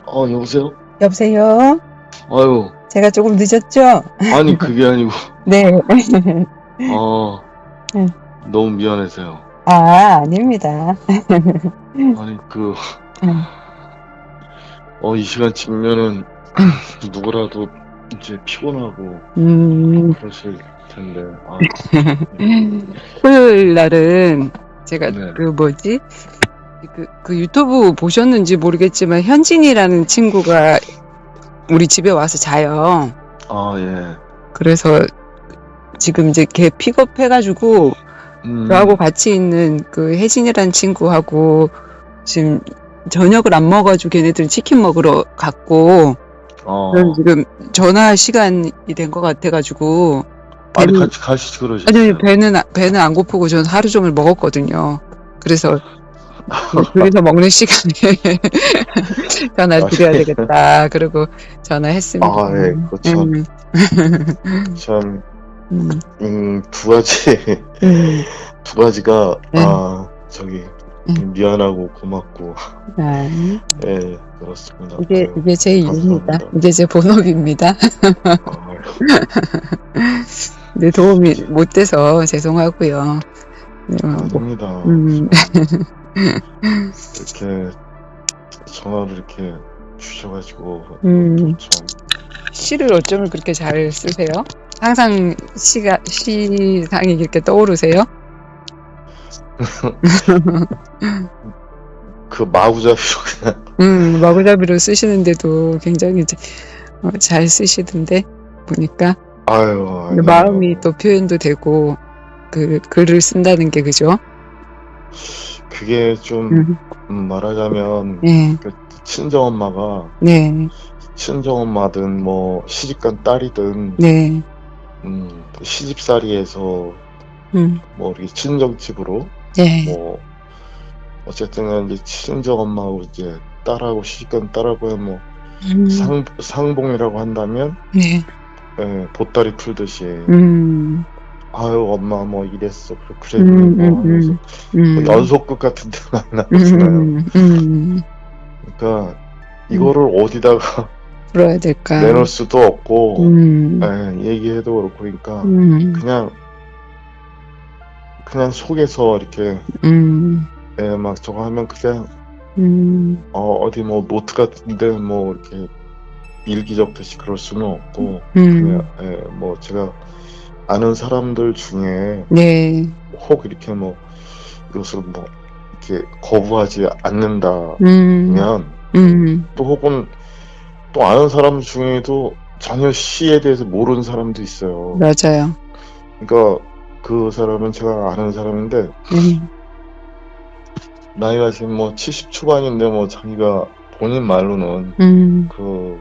여보세요? 여보세요? 아유, 제가 조금 늦었죠? 아니, 그게 아니고, 네. 어, 음. 너무 미안해서요. 아닙니다. 아니, 음. 이 시간쯤이면은, 누구라도 이제 피곤하고, 음, 그러실 텐데, 아유, 토요일 날은 제가 네. 그 유튜브 보셨는지 모르겠지만 현진이라는 친구가 우리 집에 와서 자요. 아, 예. 그래서 지금 이제 걔 픽업해가지고 저하고 같이 있는 그 혜진이라는 친구하고 지금 저녁을 안 먹어가지고 걔네들 치킨 먹으러 갔고 저는 지금 전화 시간이 된 것 같아가지고 빨리 배는 같이 가시지 아니 그러셨어요. 배는 안 고프고 저는 하루 종일 먹었거든요. 그래서 둘이서 먹는 시간에 전화를 드려야 되겠다. 그리고 전화했습니다. 예, 그거 참, 참, 음, 두 가지, 음, 두 가지가, 음, 미안하고 고맙고, 아, 예, 그렇습니다. 이게 제 일입니다. 감사합니다. 이게 제 본업입니다. 아유, 네, 도움이 못 돼서 죄송하고요. 아닙니다. 음, 이렇게 전화를 이렇게 주셔가지고 참 시를 어쩌면 그렇게 잘 쓰세요? 항상 시상이 이렇게 떠오르세요? 그 마구잡이로 그냥 마구잡이로 쓰시는데도 굉장히 잘 쓰시던데, 보니까. 아유 아니에요. 마음이 또 표현도 되고, 그 글을 쓴다는 게, 그죠? 그게 좀 말하자면 네, 그 친정엄마가 네, 친정엄마든 뭐 시집간 딸이든 네, 시집살이에서 뭐 이렇게 친정집으로 네, 뭐 어쨌든 이제 친정엄마하고 이제 딸하고 시집간 딸하고 뭐 상봉이라고 한다면 네, 예, 보따리 풀듯이 아유 엄마 뭐 이랬어 그랬니 뭐 하면서 뭐 연속극 같은 데 만나잖아요. 그러니까 이거를 어디다가 풀어야 될까? 내놓을 수도 없고 예, 얘기해도 그렇고 그러니까 그냥 속에서 이렇게 예, 막 저거 하면 그냥 어디 뭐 노트 같은데 뭐 이렇게 일기 적듯이 그럴 수는 없고 그냥 예, 뭐 제가 아는 사람들 중에 네, 혹 이렇게 뭐 이것을 뭐 이렇게 거부하지 않는다면 또 혹은 또 아는 사람 중에도 전혀 시에 대해서 모르는 사람도 있어요. 맞아요. 그러니까 그 사람은 제가 아는 사람인데 나이가 지금 뭐 70 초반인데 뭐 자기가 본인 말로는 그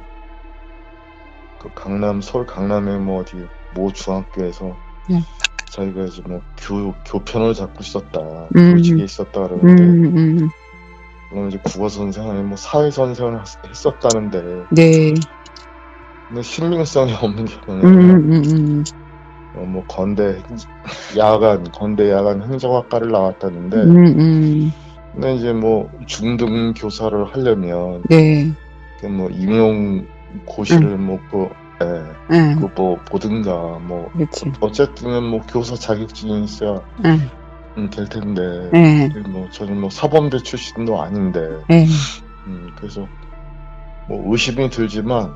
서울 강남의 뭐 어디 모 중학교에서 자기가 이제 뭐 교편을 잡고 있었다, 교직에 있었다 그러는데 물론 이제 국어 선생을 뭐 사회 선생을 했었다는데 네, 근데 신빙성이 없는 게 뭐냐면 뭐 건대 야간 행정학과를 나왔다는데 근데 이제 뭐 중등 교사를 하려면 네, 그 뭐 임용 고시를 뭐 그 뭐 보든가 뭐 그렇지. 어쨌든 뭐 교사 자격증이 있어야 될 텐데 뭐 저는 뭐 사범대 출신도 아닌데 그래서 뭐 의심이 들지만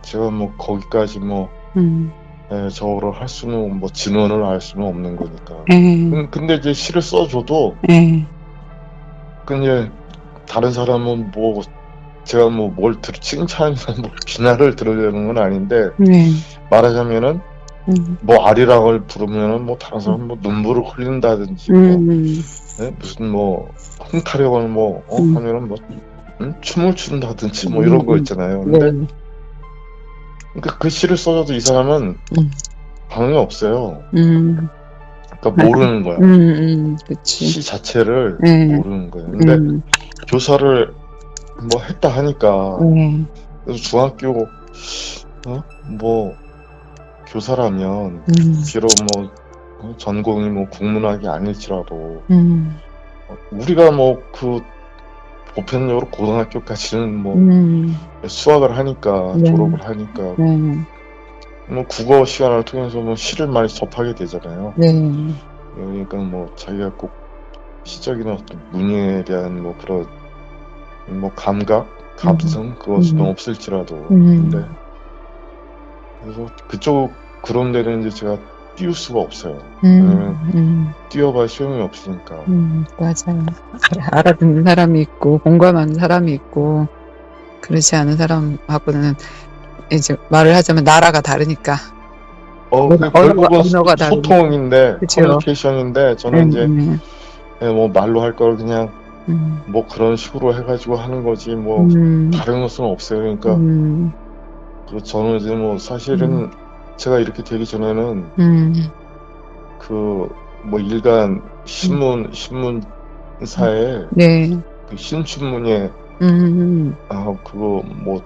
제가 뭐 거기까지 뭐 저거를 할 수는 뭐 진원을 할 수는 없는 거니까 근데 이제 시를 써줘도 근데 다른 사람은 뭐 제가 뭐 뭘 칭찬이나 뭐 비난을 들으려는 건 아닌데 말하자면은 뭐 아리랑을 부르면은 뭐 다른 사람 뭐 눈물을 흘린다든지 뭐 무슨 뭐 흥타령을 뭐 하면은 뭐 춤을 춘다든지 뭐 이런 거 있잖아요. 근데 그러니까 그 시를 써줘도 이 사람은 반응이 없어요. 그러니까 모르는 거야. 그치. 시 자체를 모르는 거예요. 근데 교사를 뭐 했다 하니까 그래서 중학교 뭐 교사라면 비록 뭐 전공이 뭐 국문학이 아닐지라도 우리가 뭐 그 보편적으로 고등학교까지는 뭐 수학을 하니까 네. 졸업을 하니까 뭐 국어 시간을 통해서 뭐 시를 많이 접하게 되잖아요. 그러니까 뭐 자기가 꼭 시적인 어떤 문예에 대한 뭐 그런 뭐 감각, 감성 그것은 없을지라도 근데 그래서 그쪽 그런 데는 이제 제가 띄울 수가 없어요. 왜냐면 띄워봐야 소용이 없으니까. 맞아요. 알아듣는 사람이 있고 공감하는 사람이 있고 그렇지 않은 사람하고는 이제 말을 하자면 나라가 다르니까. 결국은 언어가 소통인데 그쵸? 커뮤니케이션인데 저는 이제 뭐 말로 할 걸 그냥 뭐 그런 식으로 해가지고 하는 거지 뭐 다른 것은 없어요. 그러니까 그 저는 이제 뭐 사실은 제가 이렇게 되기 전에는 그 뭐 일간 신문사에 그 신춘문예 그거 뭐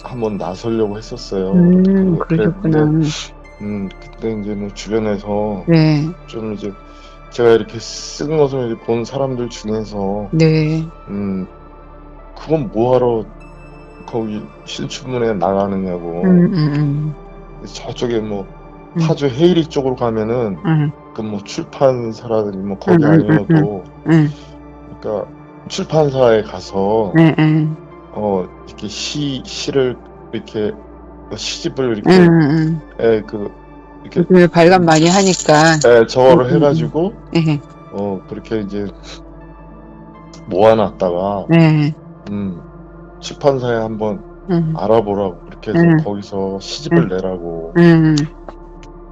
한번 나서려고 했었어요. 그러셨구나. 그때 이제 뭐 주변에서 좀 이제 제가 이렇게 쓴 것을 이제 본 사람들 중에서 그건 뭐하러 거기 신춘문예 나가느냐고 저쪽에 뭐 파주 헤이리 쪽으로 가면은 그 뭐 출판사라든지 뭐 거기 아니어도 그러니까 출판사에 가서 이렇게 시를 이렇게 시집을 이렇게 요즘에 발간 많이 하니까 저거를 해가지고 그렇게 이제 모아놨다가 출판사에 한번 알아보라고 그렇게 해서 거기서 시집을 내라고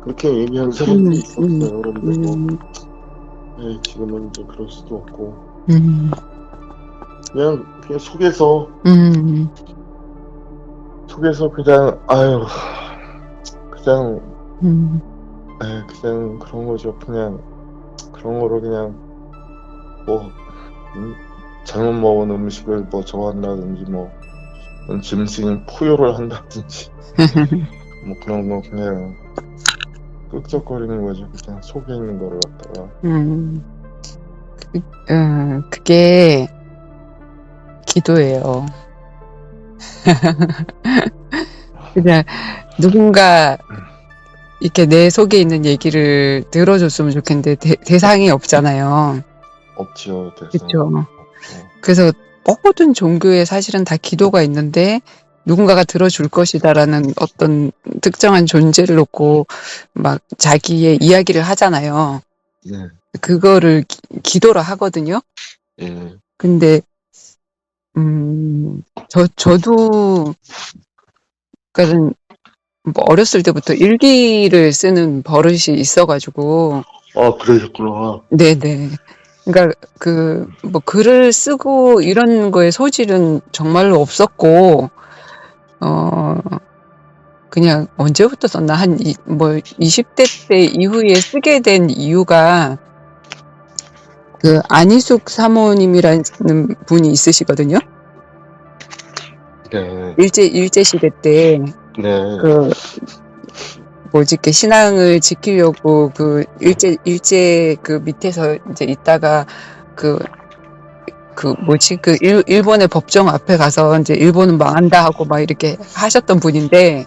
그렇게 얘기한 사람도 있었어요. 그런데 뭐 지금은 이제 그럴 수도 없고 그냥 속에서 그냥 그냥 그런 거죠. 그냥 그런 거로 그냥 뭐 잘못 먹은 음식을 뭐 저한다든지 뭐 짐승이 포효를 한다든지 뭐 그런 거 그냥 끄적거리는 거죠. 그냥 속에 있는 거를 갖다가 그게 기도예요. 그냥 누군가 이렇게 내 속에 있는 얘기를 들어줬으면 좋겠는데 대상이 없잖아요. 없죠. 그렇죠. 그래서 모든 종교에 사실은 다 기도가 있는데 누군가가 들어줄 것이다라는 어떤 특정한 존재를 놓고 막 자기의 이야기를 하잖아요. 그거를 기도라 하거든요. 근데 저도 그러니까 뭐 어렸을 때부터 일기를 쓰는 버릇이 있어가지고. 그러셨구나. 네네. 그러니까 뭐 글을 쓰고 이런 거에 소질은 정말로 없었고, 그냥 언제부터 썼나 뭐 20대 때 이후에 쓰게 된 이유가 그 안희숙 사모님이라는 분이 있으시거든요. 일제 시대 때 이렇게 신앙을 지키려고 일제 그 밑에서 이제 있다가 일본의 법정 앞에 가서 이제 일본은 망한다 하고 막 이렇게 하셨던 분인데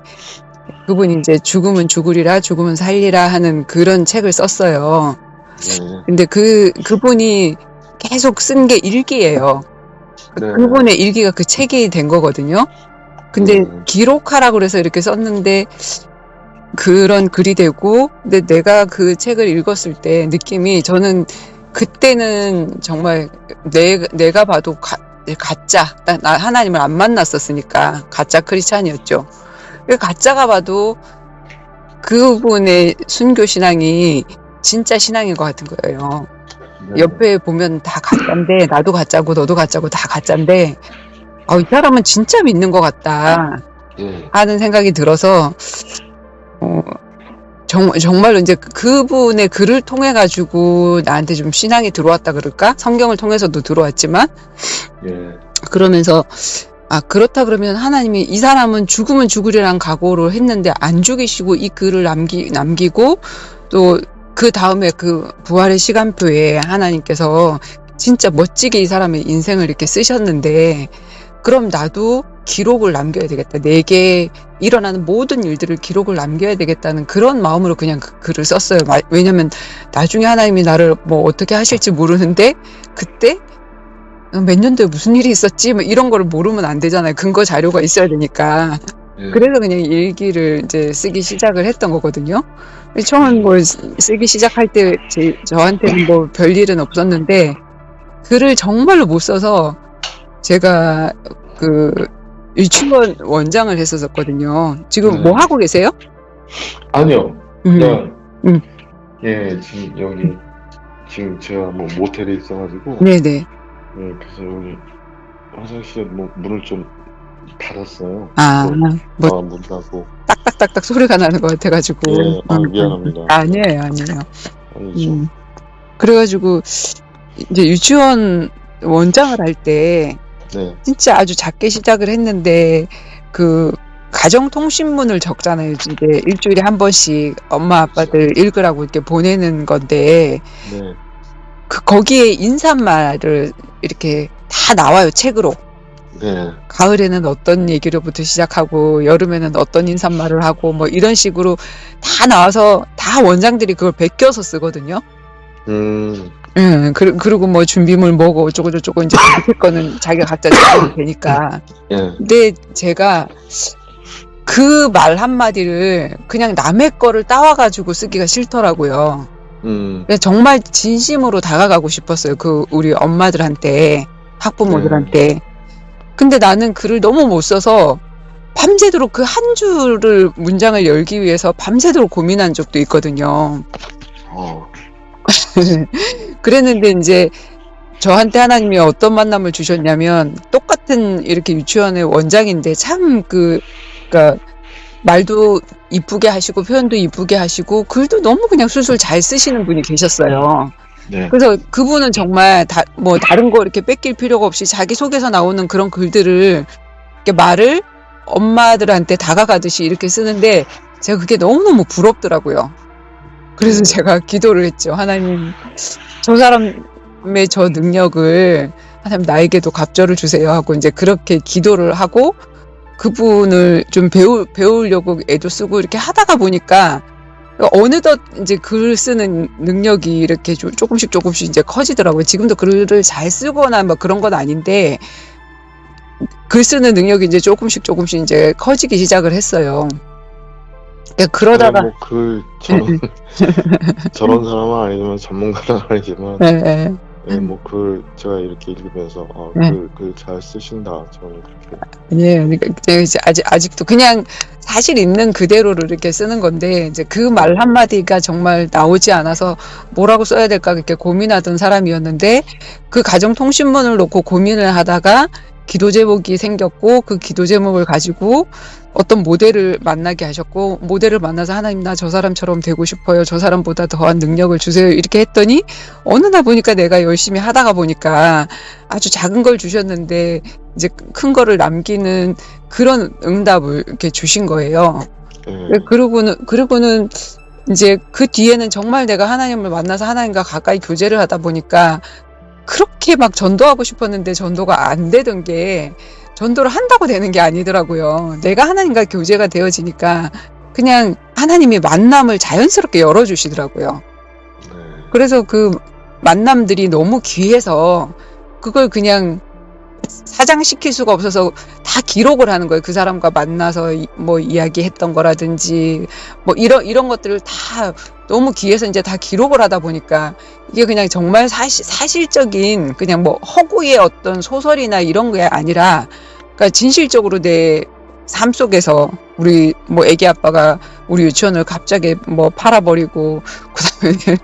그분이 이제 죽으면 죽으리라 죽으면 살리라 하는 그런 책을 썼어요. 근데 그분이 계속 쓴 게 일기예요. 그분의 일기가 그 책이 된 거거든요. 근데 기록하라고 그래서 이렇게 썼는데 그런 글이 되고, 근데 내가 그 책을 읽었을 때 느낌이 저는 그때는 정말 내가 봐도 가짜, 나 하나님을 안 만났었으니까 가짜 크리스찬이었죠. 가짜가 봐도 그분의 순교 신앙이 진짜 신앙인 것 같은 거예요. 옆에 보면 다 가짜인데 나도 가짜고 너도 가짜고 다 가짜인데 이 사람은 진짜 믿는 것 같다 하는 생각이 들어서 정말로 이제 그분의 글을 통해 가지고 나한테 좀 신앙이 들어왔다 그럴까? 성경을 통해서도 들어왔지만 그러면서 그렇다 그러면 하나님이 이 사람은 죽으면 죽으리란 각오를 했는데 안 죽이시고 이 글을 남기고 또 그 다음에 그 부활의 시간표에 하나님께서 진짜 멋지게 이 사람의 인생을 이렇게 쓰셨는데 그럼 나도 기록을 남겨야 되겠다. 내게 일어나는 모든 일들을 기록을 남겨야 되겠다는 그런 마음으로 그냥 그 글을 썼어요. 왜냐면 나중에 하나님이 나를 뭐 어떻게 하실지 모르는데 그때 몇 년도에 무슨 일이 있었지? 뭐 이런 거를 모르면 안 되잖아요. 근거 자료가 있어야 되니까. 그래서 그냥 일기를 이제 쓰기 시작을 했던 거거든요. 처음 뭐 쓰기 시작할 때 저한테는 뭐 별일은 없었는데 글을 정말로 못 써서 제가 그 유치원 원장을 했었거든요. 지금 뭐 하고 계세요? 아니요. 그냥 예, 지금 여기 지금 제가 뭐 모텔에 있어가지고 네네. 예, 그래서 여기 화장실에 뭐 문을 좀 닫았어요. 뭐 문 닫고 딱딱딱딱 소리가 나는 것 같아가지고. 예, 미안합니다. 아니에요. 아니죠. 그래가지고 이제 유치원 원장을 할 때 진짜 아주 작게 시작을 했는데 그 가정통신문을 적잖아요. 이제 일주일에 한 번씩 엄마 아빠들 읽으라고 이렇게 보내는 건데 거기에 인사말을 이렇게 다 나와요. 책으로. 가을에는 어떤 얘기로부터 시작하고 여름에는 어떤 인사말을 하고 뭐 이런 식으로 다 나와서 다 원장들이 그걸 베껴서 쓰거든요. 그리고 뭐 준비물 뭐고 어쩌고저쩌고 이제 밑에 거는 자기가 각자 적어도 되니까. 근데 제가 그 말 한마디를 그냥 남의 거를 따와가지고 쓰기가 싫더라고요. 정말 진심으로 다가가고 싶었어요. 그 우리 엄마들한테, 학부모들한테. 근데 나는 글을 너무 못 써서 밤새도록 그 한 줄을 문장을 열기 위해서 밤새도록 고민한 적도 있거든요. 그랬는데 이제 저한테 하나님이 어떤 만남을 주셨냐면 똑같은 이렇게 유치원의 원장인데 참 그러니까 말도 이쁘게 하시고 표현도 이쁘게 하시고 글도 너무 그냥 술술 잘 쓰시는 분이 계셨어요. 그래서 그분은 정말 뭐 다른 거 이렇게 뺏길 필요가 없이 자기 속에서 나오는 그런 글들을 이렇게 말을 엄마들한테 다가가듯이 이렇게 쓰는데 제가 그게 너무너무 부럽더라고요. 그래서 제가 기도를 했죠. 하나님, 저 사람의 저 능력을 하나님 나에게도 갑절을 주세요 하고 이제 그렇게 기도를 하고 그분을 좀 배우려고 애도 쓰고 이렇게 하다가 보니까 어느덧 이제 글 쓰는 능력이 이렇게 조금씩 이제 커지더라고요. 지금도 글을 잘 쓰거나 뭐 그런 건 아닌데 글 쓰는 능력이 이제 조금씩 이제 커지기 시작을 했어요. 그러다가 저런 사람은 아니지만 전문가는 아니지만 뭐 글 제가 이렇게 읽으면서 글 잘 쓰신다 저는 그렇게 그러니까 아직도 그냥 사실 있는 그대로를 이렇게 쓰는 건데 이제 그 말 한마디가 정말 나오지 않아서 뭐라고 써야 될까 그렇게 고민하던 사람이었는데 그 가정통신문을 놓고 고민을 하다가 기도 제목이 생겼고 그 기도 제목을 가지고 어떤 모델을 만나게 하셨고 모델을 만나서 하나님 나 저 사람처럼 되고 싶어요. 저 사람보다 더한 능력을 주세요. 이렇게 했더니 어느 날 보니까 내가 열심히 하다가 보니까 아주 작은 걸 주셨는데 이제 큰 거를 남기는 그런 응답을 이렇게 주신 거예요. 그리고는 이제 그 뒤에는 정말 내가 하나님을 만나서 하나님과 가까이 교제를 하다 보니까 그렇게 막 전도하고 싶었는데 전도가 안 되던 게 전도를 한다고 되는 게 아니더라고요. 내가 하나님과 교제가 되어지니까 그냥 하나님이 만남을 자연스럽게 열어주시더라고요. 그래서 그 만남들이 너무 귀해서 그걸 그냥 사장시킬 수가 없어서 다 기록을 하는 거예요. 그 사람과 만나서 뭐 이야기했던 거라든지 뭐 이런 것들을 다 너무 귀해서 이제 다 기록을 하다 보니까 이게 그냥 정말 사실적인 그냥 뭐 허구의 어떤 소설이나 이런 게 아니라 그러니까 진실적으로 내 삶 속에서 우리 뭐 애기 아빠가 우리 유치원을 갑자기 뭐 팔아버리고 그다음에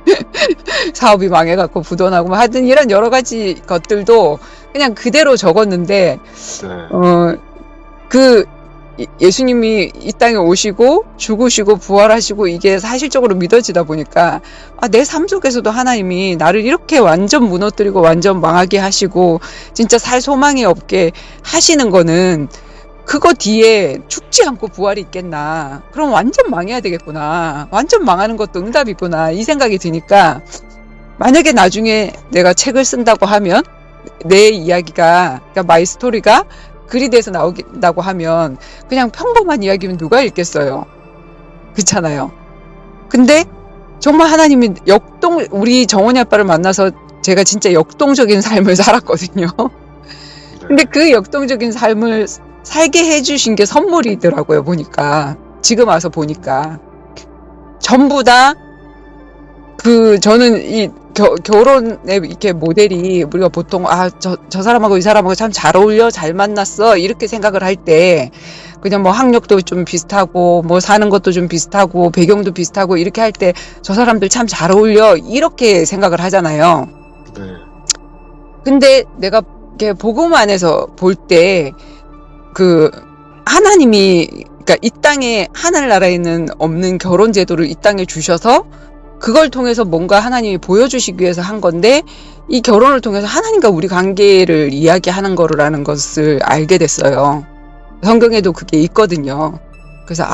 사업이 망해갖고 부도나고 뭐 하여튼 이런 여러 가지 것들도 그냥 그대로 적었는데 그 예수님이 이 땅에 오시고 죽으시고 부활하시고 이게 사실적으로 믿어지다 보니까 내 삶 속에서도 하나님이 나를 이렇게 완전 무너뜨리고 완전 망하게 하시고 진짜 살 소망이 없게 하시는 거는 그거 뒤에 죽지 않고 부활이 있겠나. 그럼 완전 망해야 되겠구나. 완전 망하는 것도 응답이구나. 이 생각이 드니까 만약에 나중에 내가 책을 쓴다고 하면 내 이야기가, 그러니까 마이 스토리가 글이 돼서 나오긴다고 하면 그냥 평범한 이야기면 누가 읽겠어요? 그렇잖아요. 근데 정말 하나님이 우리 정원이 아빠를 만나서 제가 진짜 역동적인 삶을 살았거든요. 근데 그 역동적인 삶을 살게 해주신 게 선물이더라고요, 보니까. 지금 와서 보니까. 전부 다, 저는 이 결혼의 이렇게 모델이 우리가 보통, 저 사람하고 이 사람하고 참 잘 어울려, 잘 만났어, 이렇게 생각을 할 때, 그냥 뭐 학력도 좀 비슷하고, 뭐 사는 것도 좀 비슷하고, 배경도 비슷하고, 이렇게 할 때, 저 사람들 참 잘 어울려, 이렇게 생각을 하잖아요. 네. 근데 내가 이렇게 복음 안에서 볼 때, 하나님이, 그러니까 이 땅에, 하늘나라에는 없는 결혼 제도를 이 땅에 주셔서, 그걸 통해서 뭔가 하나님이 보여주시기 위해서 한 건데, 이 결혼을 통해서 하나님과 우리 관계를 이야기하는 거라는 것을 알게 됐어요. 성경에도 그게 있거든요. 그래서,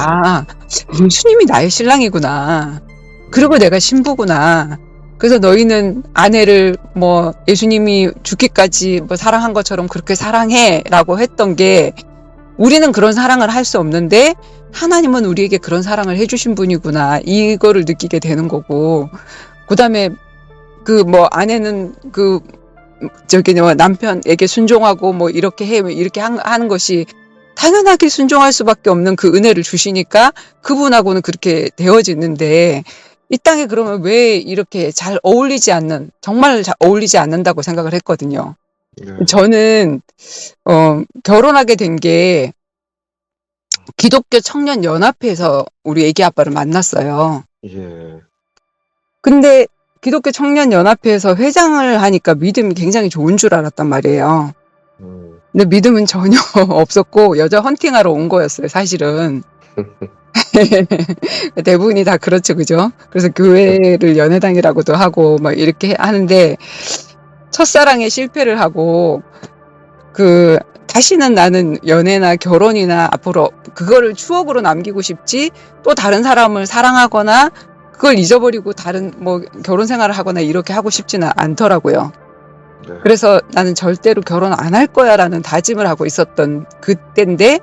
예수님이 나의 신랑이구나. 그리고 내가 신부구나. 그래서 너희는 아내를 뭐 예수님이 죽기까지 뭐 사랑한 것처럼 그렇게 사랑해 라고 했던 게, 우리는 그런 사랑을 할 수 없는데 하나님은 우리에게 그런 사랑을 해주신 분이구나, 이거를 느끼게 되는 거고, 그 다음에 아내는 남편에게 순종하고 뭐 이렇게 이렇게 하는 것이 당연하게 순종할 수밖에 없는 그 은혜를 주시니까 그분하고는 그렇게 되어지는데, 이 땅에 그러면 왜 이렇게 정말 잘 어울리지 않는다고 생각을 했거든요. 네. 저는, 결혼하게 된 게 기독교 청년 연합회에서 우리 애기 아빠를 만났어요. 예. 근데 기독교 청년 연합회에서 회장을 하니까 믿음이 굉장히 좋은 줄 알았단 말이에요. 근데 믿음은 전혀 없었고 여자 헌팅하러 온 거였어요, 사실은. 대부분이 다 그렇죠, 그죠? 그래서 교회를 연회당이라고도 하고 막 이렇게 하는데, 첫사랑에 실패를 하고 다시는 나는 연애나 결혼이나 앞으로 그거를 추억으로 남기고 싶지, 또 다른 사람을 사랑하거나 그걸 잊어버리고 다른 뭐 결혼 생활을 하거나 이렇게 하고 싶지는 않더라고요. 네. 그래서 나는 절대로 결혼 안 할 거야라는 다짐을 하고 있었던 그때인데,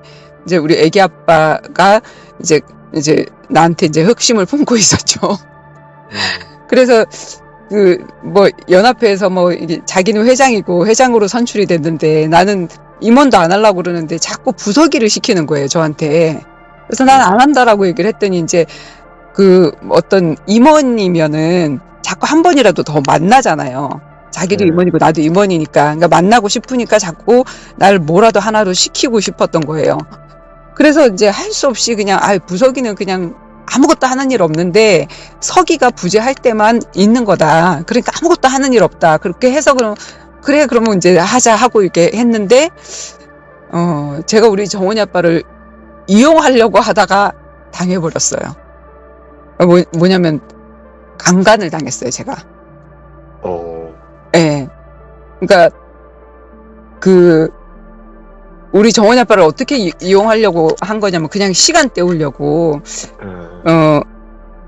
이제 우리 애기 아빠가 이제 나한테 이제 흑심을 품고 있었죠. 그래서 연합회에서 이게 자기는 회장이고 회장으로 선출이 됐는데, 나는 임원도 안 하려고 그러는데 자꾸 부서기를 시키는 거예요, 저한테. 그래서 난 안 한다라고 얘기를 했더니, 이제 어떤 임원이면은 자꾸 한 번이라도 더 만나잖아요. 자기도 네. 임원이고 나도 임원이니까. 그러니까 만나고 싶으니까 자꾸 날 뭐라도 하나로 시키고 싶었던 거예요. 그래서 이제 할 수 없이 그냥, 부서기는 그냥 아무것도 하는 일 없는데 서기가 부재할 때만 있는 거다. 그러니까 아무것도 하는 일 없다. 그렇게 해서 그러면 이제 하자 하고 이렇게 했는데, 제가 우리 정원이 아빠를 이용하려고 하다가 당해버렸어요. 뭐냐면 강간을 당했어요, 제가. 예. 그러니까 우리 정원이 아빠를 어떻게 이용하려고 한 거냐면, 그냥 시간 때우려고,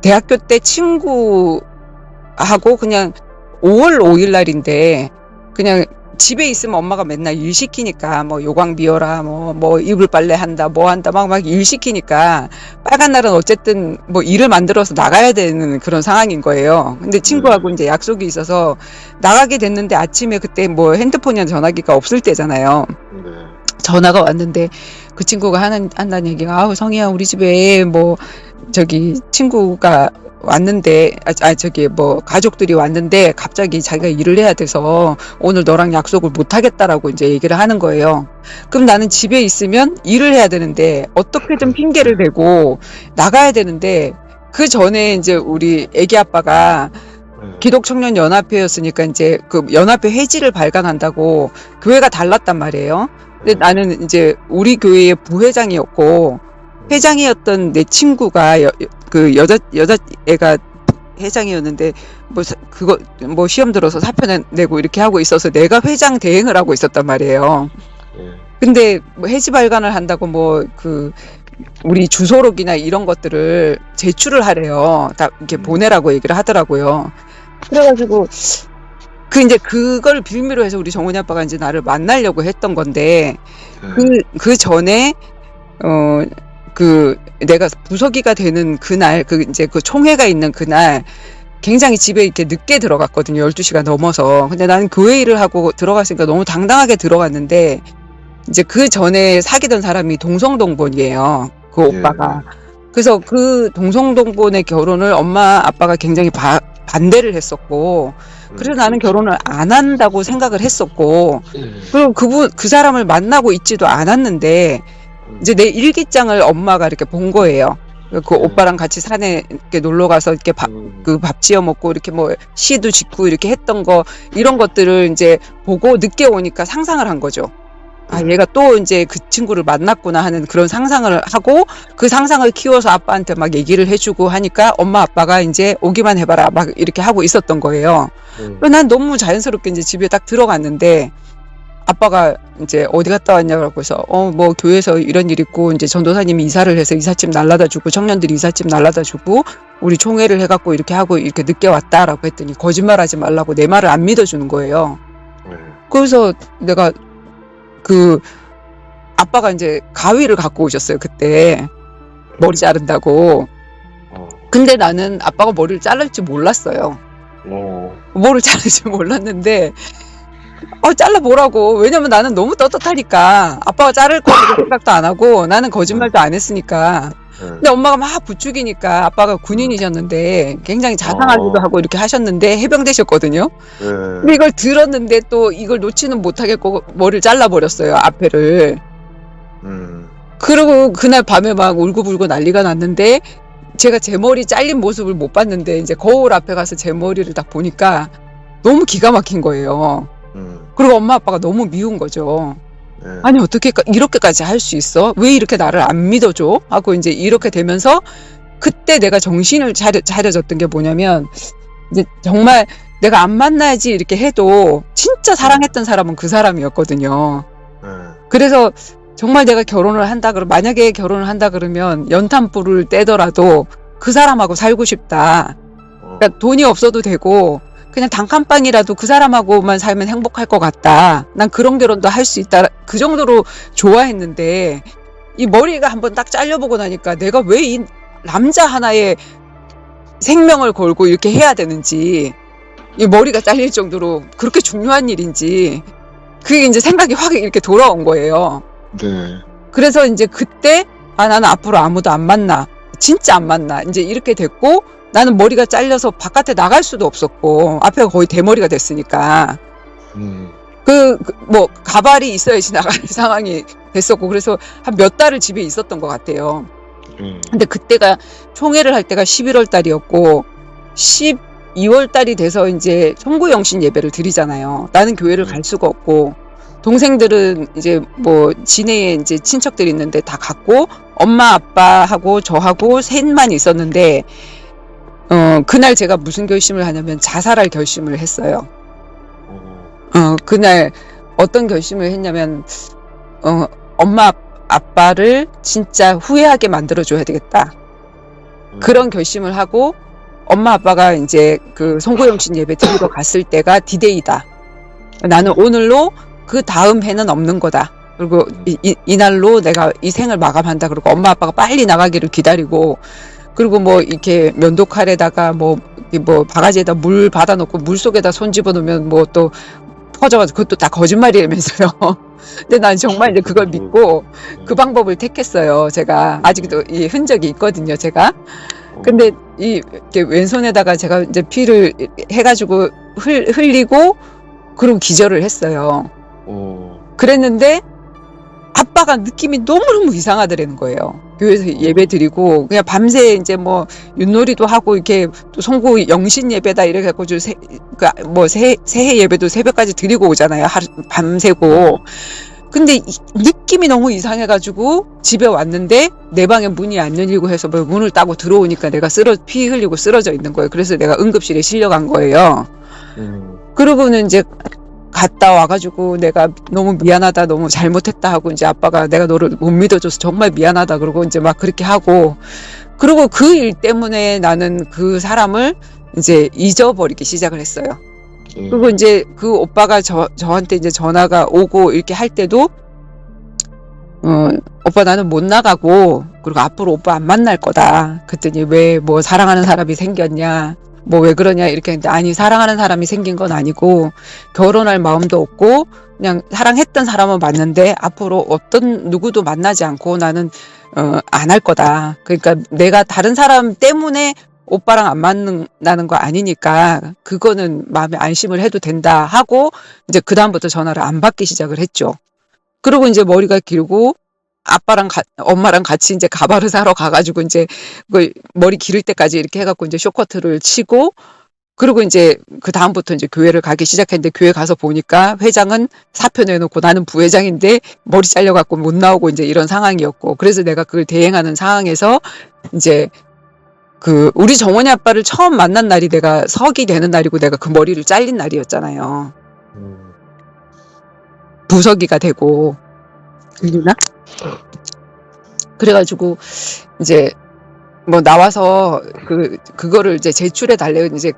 대학교 때 친구하고 그냥 5월 5일 날인데, 그냥 집에 있으면 엄마가 맨날 일 시키니까, 뭐 요강 비워라, 뭐 이불 빨래 한다, 뭐 한다, 막 일 시키니까, 빨간 날은 어쨌든 뭐 일을 만들어서 나가야 되는 그런 상황인 거예요. 근데 친구하고 이제 약속이 있어서 나가게 됐는데, 아침에 그때 뭐 핸드폰이나 전화기가 없을 때잖아요. 네. 전화가 왔는데, 그 친구가 한다는 얘기가, 성희야, 우리 집에 친구가 왔는데, 가족들이 왔는데, 갑자기 자기가 일을 해야 돼서 오늘 너랑 약속을 못 하겠다라고 이제 얘기를 하는 거예요. 그럼 나는 집에 있으면 일을 해야 되는데, 어떻게든 핑계를 대고 나가야 되는데, 그 전에 이제 우리 애기 아빠가 기독청년연합회였으니까 이제 연합회 회지를 발간한다고 교회가 달랐단 말이에요. 근데 나는 이제 우리 교회의 부회장이었고, 회장이었던 내 친구가 여자애가 회장이었는데, 시험 들어서 사표 내고 이렇게 하고 있어서 내가 회장 대행을 하고 있었단 말이에요. 근데 회지 발간을 한다고 우리 주소록이나 이런 것들을 제출을 하래요. 다 이렇게 보내라고 얘기를 하더라고요. 그래가지고 이제 그걸 빌미로 해서 우리 정훈이 아빠가 이제 나를 만나려고 했던 건데 그 전에 내가 부서기가 되는 그날 이제 그 총회가 있는 그날 굉장히 집에 이렇게 늦게 들어갔거든요. 12시가 넘어서. 근데 나는 교회 일을 하고 들어갔으니까 너무 당당하게 들어갔는데 이제 그 전에 사귀던 사람이 동성동본이에요. 그 오빠가. 그래서 그 동성동본의 결혼을 엄마 아빠가 굉장히 반대를 했었고, 그래서 나는 결혼을 안 한다고 생각을 했었고, 그리고 그 사람을 만나고 있지도 않았는데, 이제 내 일기장을 엄마가 이렇게 본 거예요. 그 오빠랑 같이 산에 이렇게 놀러 가서 이렇게 밥 지어 먹고 이렇게 뭐 시도 짓고 이렇게 했던 거, 이런 것들을 이제 보고 늦게 오니까 상상을 한 거죠. 아, 얘가 또 이제 그 친구를 만났구나 하는 그런 상상을 하고, 그 상상을 키워서 아빠한테 막 얘기를 해주고 하니까 엄마 아빠가 이제 오기만 해봐라 막 이렇게 하고 있었던 거예요. 난 너무 자연스럽게 이제 집에 딱 들어갔는데 아빠가 이제 어디 갔다 왔냐고 해서 뭐 교회에서 이런 일 있고 이제 전도사님이 이사를 해서 이삿짐 날라다 주고 청년들이 이삿짐 날라다 주고 우리 총회를 해갖고 이렇게 하고 이렇게 늦게 왔다라고 했더니 거짓말하지 말라고 내 말을 안 믿어주는 거예요. 그래서 내가 아빠가 이제 가위를 갖고 오셨어요, 그때. 머리 자른다고. 근데 나는 아빠가 머리를 자를지 몰랐어요. 머리를 자를지 몰랐는데, 잘라보라고. 왜냐면 나는 너무 떳떳하니까. 아빠가 자를 거라고 생각도 안 하고, 나는 거짓말도 안 했으니까. 근데 엄마가 막 부추기니까 아빠가 군인이셨는데 굉장히 자상하기도 하고 이렇게 하셨는데 해병되셨거든요. 근데 이걸 들었는데 또 이걸 놓지는 못하겠고 머리를 잘라버렸어요, 앞에를. 그리고 그날 밤에 막 울고불고 난리가 났는데 제가 제 머리 잘린 모습을 못 봤는데 이제 거울 앞에 가서 제 머리를 딱 보니까 너무 기가 막힌 거예요. 그리고 엄마 아빠가 너무 미운 거죠. 아니 어떻게 이렇게까지 할 수 있어? 왜 이렇게 나를 안 믿어줘? 하고 이제 이렇게 되면서 그때 내가 정신을 차려졌던 게 뭐냐면 이제 정말 내가 안 만나야지 이렇게 해도 진짜 사랑했던 사람은 그 사람이었거든요. 그래서 정말 내가 결혼을 한다 그러면 만약에 결혼을 한다 그러면 연탄불을 떼더라도 그 사람하고 살고 싶다. 그러니까 돈이 없어도 되고 그냥 단칸방이라도 그 사람하고만 살면 행복할 것 같다. 난 그런 결혼도 할 수 있다. 그 정도로 좋아했는데 이 머리가 한번 딱 잘려보고 나니까 내가 왜 이 남자 하나의 생명을 걸고 이렇게 해야 되는지, 이 머리가 잘릴 정도로 그렇게 중요한 일인지 그게 이제 생각이 확 이렇게 돌아온 거예요. 그래서 이제 그때 나는 앞으로 아무도 안 만나. 진짜 안 만나. 이제 이렇게 됐고 나는 머리가 잘려서 바깥에 나갈 수도 없었고 앞에가 거의 대머리가 됐으니까 뭐 가발이 있어야지 나갈 상황이 됐었고 그래서 한 몇 달을 집에 있었던 것 같아요. 근데 그때가 총회를 할 때가 11월 달이었고 12월 달이 돼서 이제 청구영신 예배를 드리잖아요. 나는 교회를 갈 수가 없고 동생들은 이제 뭐 진해에 이제 친척들이 있는데 다 갔고 엄마 아빠하고 저하고 셋만 있었는데 그날 제가 무슨 결심을 하냐면 자살할 결심을 했어요. 그날 어떤 결심을 했냐면, 엄마 아빠를 진짜 후회하게 만들어줘야 되겠다. 그런 결심을 하고, 엄마 아빠가 이제 그 송구영신 예배 드리러 갔을 때가 디데이다. 나는 오늘로 그 다음 해는 없는 거다. 그리고 이날로 내가 이 생을 마감한다. 그리고 엄마 아빠가 빨리 나가기를 기다리고, 그리고 뭐 이렇게 면도칼에다가 뭐 바가지에다 물 받아놓고 물 속에다 손 집어넣으면 뭐 또 퍼져가지고 그것도 다 거짓말이라면서요. 근데 난 정말 이제 그걸 믿고 그 방법을 택했어요. 제가 아직도 이 흔적이 있거든요. 제가. 근데 이렇게 왼손에다가 제가 이제 피를 해가지고 흘리고 그리고 기절을 했어요. 그랬는데 아빠가 느낌이 너무너무 이상하더라는 거예요. 교회에서 예배 드리고, 그냥 밤새 이제 뭐, 윷놀이도 하고, 이렇게 또 송구 영신 예배다, 이렇게 해갖고, 새해 예배도 새벽까지 드리고 오잖아요. 밤새고. 근데 느낌이 너무 이상해가지고, 집에 왔는데, 내 방에 문이 안 열리고 해서 뭐 문을 따고 들어오니까 내가 피 흘리고 쓰러져 있는 거예요. 그래서 내가 응급실에 실려간 거예요. 그러고는 이제, 갔다 와가지고 내가 너무 미안하다 너무 잘못했다 하고 이제 아빠가 내가 너를 못 믿어줘서 정말 미안하다 그러고 이제 막 그렇게 하고 그리고 그 일 때문에 나는 그 사람을 이제 잊어버리기 시작을 했어요. 그리고 이제 그 오빠가 저한테 이제 전화가 오고 이렇게 할 때도 오빠 나는 못 나가고 그리고 앞으로 오빠 안 만날 거다. 그랬더니 왜 뭐 사랑하는 사람이 생겼냐 뭐 왜 그러냐 이렇게 했는데 아니 사랑하는 사람이 생긴 건 아니고 결혼할 마음도 없고 그냥 사랑했던 사람은 맞는데 앞으로 어떤 누구도 만나지 않고 나는 안 할 거다. 그러니까 내가 다른 사람 때문에 오빠랑 안 만나는 거 아니니까 그거는 마음에 안심을 해도 된다 하고 이제 그다음부터 전화를 안 받기 시작을 했죠. 그리고 이제 머리가 길고 아빠랑 엄마랑 같이 이제 가발을 사러 가가지고 이제 그 머리 기를 때까지 이렇게 해갖고 이제 쇼커트를 치고 그리고 이제 그 다음부터 이제 교회를 가기 시작했는데 교회 가서 보니까 회장은 사표 내놓고 나는 부회장인데 머리 잘려갖고 못 나오고 이제 이런 상황이었고 그래서 내가 그걸 대행하는 상황에서 이제 그 우리 정원이 아빠를 처음 만난 날이 내가 석이 되는 날이고 내가 그 머리를 잘린 날이었잖아요. 부석이가 되고 들리나? 그래가지고 이제 뭐 나와서 그거를 이제 제출해 달래 이제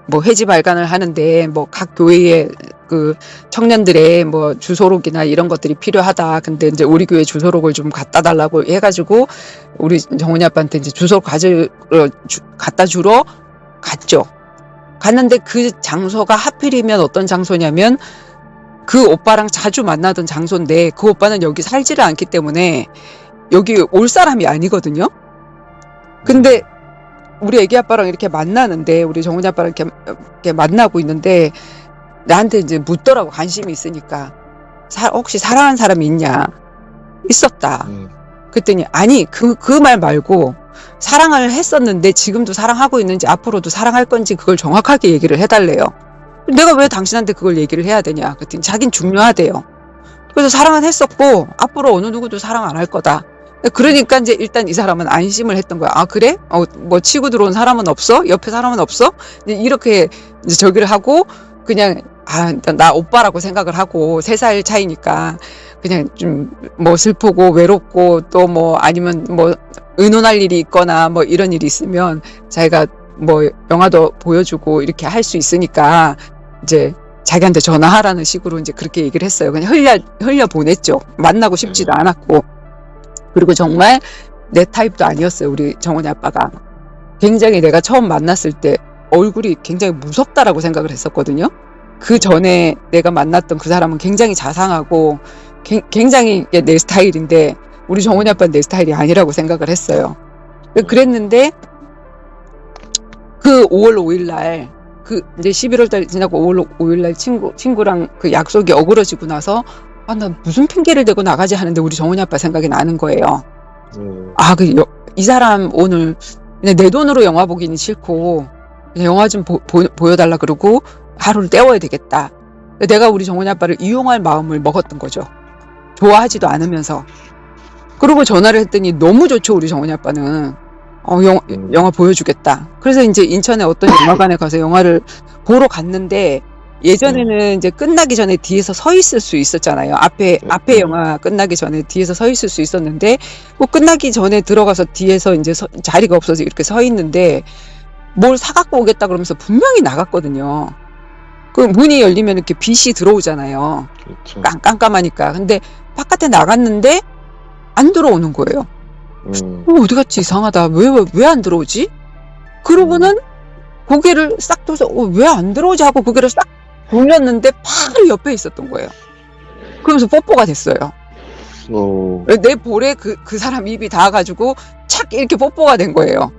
뭐 회지 발간을 하는데 뭐 각 교회에 그 청년들의 뭐 주소록이나 이런 것들이 필요하다. 근데 이제 우리 교회 주소록을 좀 갖다 달라고 해가지고 우리 정훈이 아빠한테 이제 주소록 갖다 주러 갔죠. 갔는데 그 장소가 하필이면 어떤 장소냐면 그 오빠랑 자주 만나던 장소인데 그 오빠는 여기 살지를 않기 때문에 여기 올 사람이 아니거든요. 근데 우리 애기 아빠랑 이렇게 만나는데 우리 정훈이 아빠랑 이렇게 만나고 있는데 나한테 이제 묻더라고. 관심이 있으니까 혹시 사랑하는 사람이 있냐. 있었다. 그랬더니 아니 그 말 말고 사랑을 했었는데 지금도 사랑하고 있는지 앞으로도 사랑할 건지 그걸 정확하게 얘기를 해달래요. 내가 왜 당신한테 그걸 얘기를 해야 되냐. 그랬더니 자긴 중요하대요. 그래서 사랑은 했었고 앞으로 어느 누구도 사랑 안 할 거다. 그러니까 이제 일단 이 사람은 안심을 했던 거야. 아 그래? 뭐 치고 들어온 사람은 없어? 옆에 사람은 없어? 이렇게 이제 저기를 하고 그냥 나 오빠라고 생각을 하고 3살 차이니까 그냥 좀 뭐 슬프고 외롭고 또 뭐 아니면 뭐 의논할 일이 있거나 뭐 이런 일이 있으면 자기가 뭐 영화도 보여주고 이렇게 할 수 있으니까 이제 자기한테 전화하라는 식으로 이제 그렇게 얘기를 했어요. 그냥 흘려 보냈죠. 만나고 싶지도 않았고. 그리고 정말 내 타입도 아니었어요. 우리 정원이 아빠가. 굉장히 내가 처음 만났을 때 얼굴이 굉장히 무섭다라고 생각을 했었거든요. 그 전에 내가 만났던 그 사람은 굉장히 자상하고 굉장히 내 스타일인데 우리 정원이 아빠는 내 스타일이 아니라고 생각을 했어요. 그랬는데 그 5월 5일 날 이제 11월 달 지나고 5월 5일 날 친구랑 그 약속이 어그러지고 나서 나 무슨 핑계를 대고 나가지 하는데 우리 정훈이 아빠 생각이 나는 거예요. 이 사람 오늘 그냥 내 돈으로 영화 보기는 싫고 그냥 영화 좀 보여달라 그러고 하루를 때워야 되겠다. 내가 우리 정훈이 아빠를 이용할 마음을 먹었던 거죠. 좋아하지도 않으면서. 그리고 전화를 했더니 너무 좋죠. 우리 정훈이 아빠는. 영화 보여주겠다. 그래서 이제 인천에 어떤 영화관에 가서 영화를 보러 갔는데 예전에는 이제 끝나기 전에 뒤에서 서 있을 수 있었잖아요. 앞에 영화 끝나기 전에 뒤에서 서 있을 수 있었는데, 뭐 끝나기 전에 들어가서 뒤에서 이제 자리가 없어서 이렇게 서 있는데, 뭘 사갖고 오겠다 그러면서 분명히 나갔거든요. 그 문이 열리면 이렇게 빛이 들어오잖아요. 그렇죠. 깜깜하니까. 근데 바깥에 나갔는데, 안 들어오는 거예요. 어디 갔지? 이상하다. 왜 안 들어오지? 그러고는 고개를 싹 돌려서, 왜 안 들어오지? 하고 고개를 싹 돌렸는데 바로 옆에 있었던 거예요. 그러면서 뽀뽀가 됐어요. 내 볼에 그 사람 입이 닿아가지고 착 이렇게 뽀뽀가 된 거예요.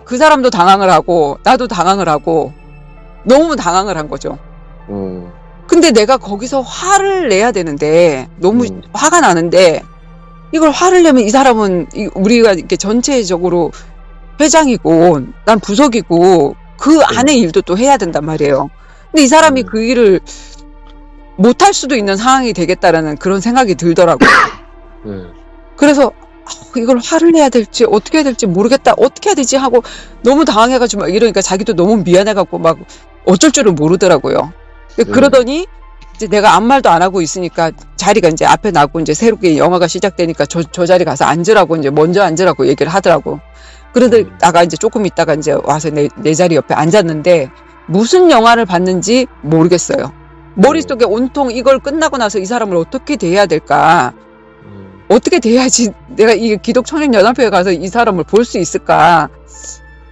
그 사람도 당황을 하고 나도 당황을 하고 너무 당황을 한 거죠. 근데 내가 거기서 화를 내야 되는데 너무 화가 나는데 이걸 화를 내면 이 사람은 우리가 이렇게 전체적으로 회장이고 난 부석이고 그 안의 일도 또 해야 된단 말이에요. 근데 이 사람이 그 일을 못할 수도 있는 상황이 되겠다라는 그런 생각이 들더라고요. 그래서 이걸 화를 내야 될지 어떻게 해야 될지 모르겠다. 어떻게 해야 되지 하고 너무 당황해가지고 막 이러니까 자기도 너무 미안해갖고 막 어쩔 줄을 모르더라고요. 그러더니 이제 내가 아무 말도 안 하고 있으니까 자리가 이제 앞에 나고 이제 새롭게 영화가 시작되니까 저 자리 가서 앉으라고 이제 먼저 앉으라고 얘기를 하더라고. 그러다가 이제 조금 있다가 이제 와서 내 자리 옆에 앉았는데 무슨 영화를 봤는지 모르겠어요. 머릿속에 온통 이걸 끝나고 나서 이 사람을 어떻게 대해야 될까? 어떻게 대해야지 내가 이 기독청년연합회에 가서 이 사람을 볼 수 있을까?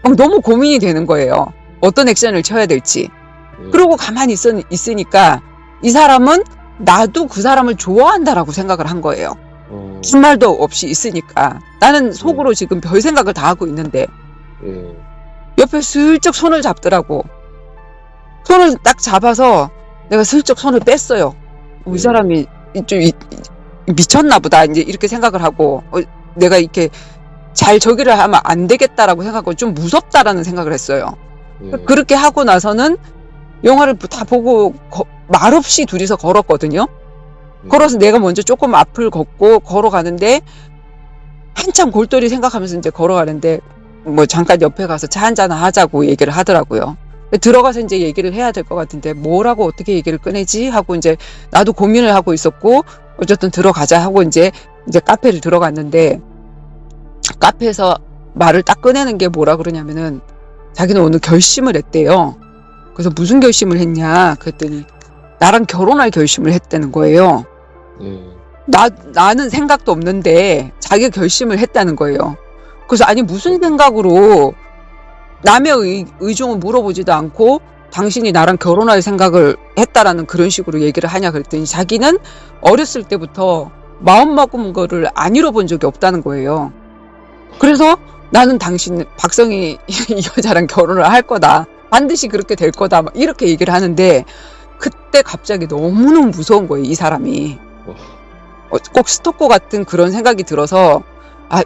막 너무 고민이 되는 거예요. 어떤 액션을 쳐야 될지. 그러고 가만히 있으니까 이 사람은 나도 그 사람을 좋아한다라고 생각을 한 거예요. 한 말도 없이 있으니까. 나는 속으로 지금 별 생각을 다 하고 있는데 옆에 슬쩍 손을 잡더라고. 손을 딱 잡아서 내가 슬쩍 손을 뺐어요. 이 사람이 좀 미쳤나 보다 이제 이렇게 생각을 하고 내가 이렇게 잘 저기를 하면 안 되겠다라고 생각하고 좀 무섭다라는 생각을 했어요. 그렇게 하고 나서는 영화를 다 보고 말없이 둘이서 걸었거든요. 걸어서 내가 먼저 조금 앞을 걷고 걸어가는데 한참 골똘히 생각하면서 이제 걸어가는데 뭐 잠깐 옆에 가서 차 한잔 하자고 얘기를 하더라고요. 들어가서 이제 얘기를 해야 될 것 같은데 뭐라고 어떻게 얘기를 꺼내지 하고 이제 나도 고민을 하고 있었고 어쨌든 들어가자 하고 이제 카페를 들어갔는데 카페에서 말을 딱 꺼내는 게 뭐라 그러냐면은 자기는 오늘 결심을 했대요. 그래서 무슨 결심을 했냐 그랬더니 나랑 결혼할 결심을 했다는 거예요. 나는 생각도 없는데 자기가 결심을 했다는 거예요. 그래서 아니 무슨 생각으로 남의 의중을 물어보지도 않고 당신이 나랑 결혼할 생각을 했다라는 그런 식으로 얘기를 하냐 그랬더니 자기는 어렸을 때부터 마음먹은 거를 안 잃어본 적이 없다는 거예요. 그래서 나는 박성희 이 여자랑 결혼을 할 거다. 반드시 그렇게 될 거다. 막 이렇게 얘기를 하는데 그때 갑자기 너무너무 무서운 거예요. 이 사람이. 꼭 스토커 같은 그런 생각이 들어서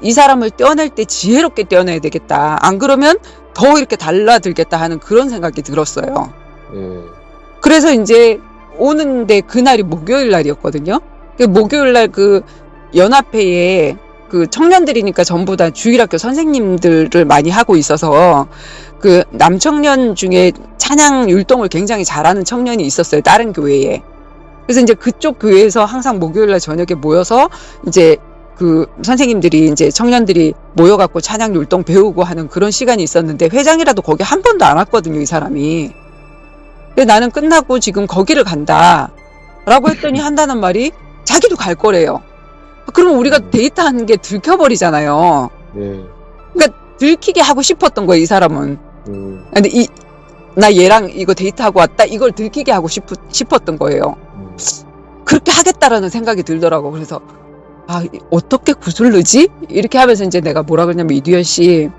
이 사람을 떼어낼 때 지혜롭게 떼어내야 되겠다. 안 그러면 더 이렇게 달라들겠다 하는 그런 생각이 들었어요. 그래서 이제 오는데 그날이 목요일 날이었거든요. 목요일 날 그 연합회에 그 청년들이니까 전부 다 주일학교 선생님들을 많이 하고 있어서 그 남청년 중에 찬양 율동을 굉장히 잘하는 청년이 있었어요. 다른 교회에. 그래서 이제 그쪽 교회에서 항상 목요일 날 저녁에 모여서 이제 그 선생님들이 이제 청년들이 모여갖고 찬양 율동 배우고 하는 그런 시간이 있었는데 회장이라도 거기 한 번도 안 왔거든요, 이 사람이. 근데 나는 끝나고 지금 거기를 간다. 라고 했더니 한다는 말이 자기도 갈 거래요. 그러면 우리가 데이트하는 게 들켜버리잖아요. 그러니까 들키게 하고 싶었던 거예요, 이 사람은. 근데 나 얘랑 이거 데이트하고 왔다. 이걸 들키게 하고 싶었던 거예요. 그렇게 하겠다라는 생각이 들더라고. 그래서 어떻게 구슬르지? 이렇게 하면서 이제 내가 뭐라 그러냐면 이두현 씨,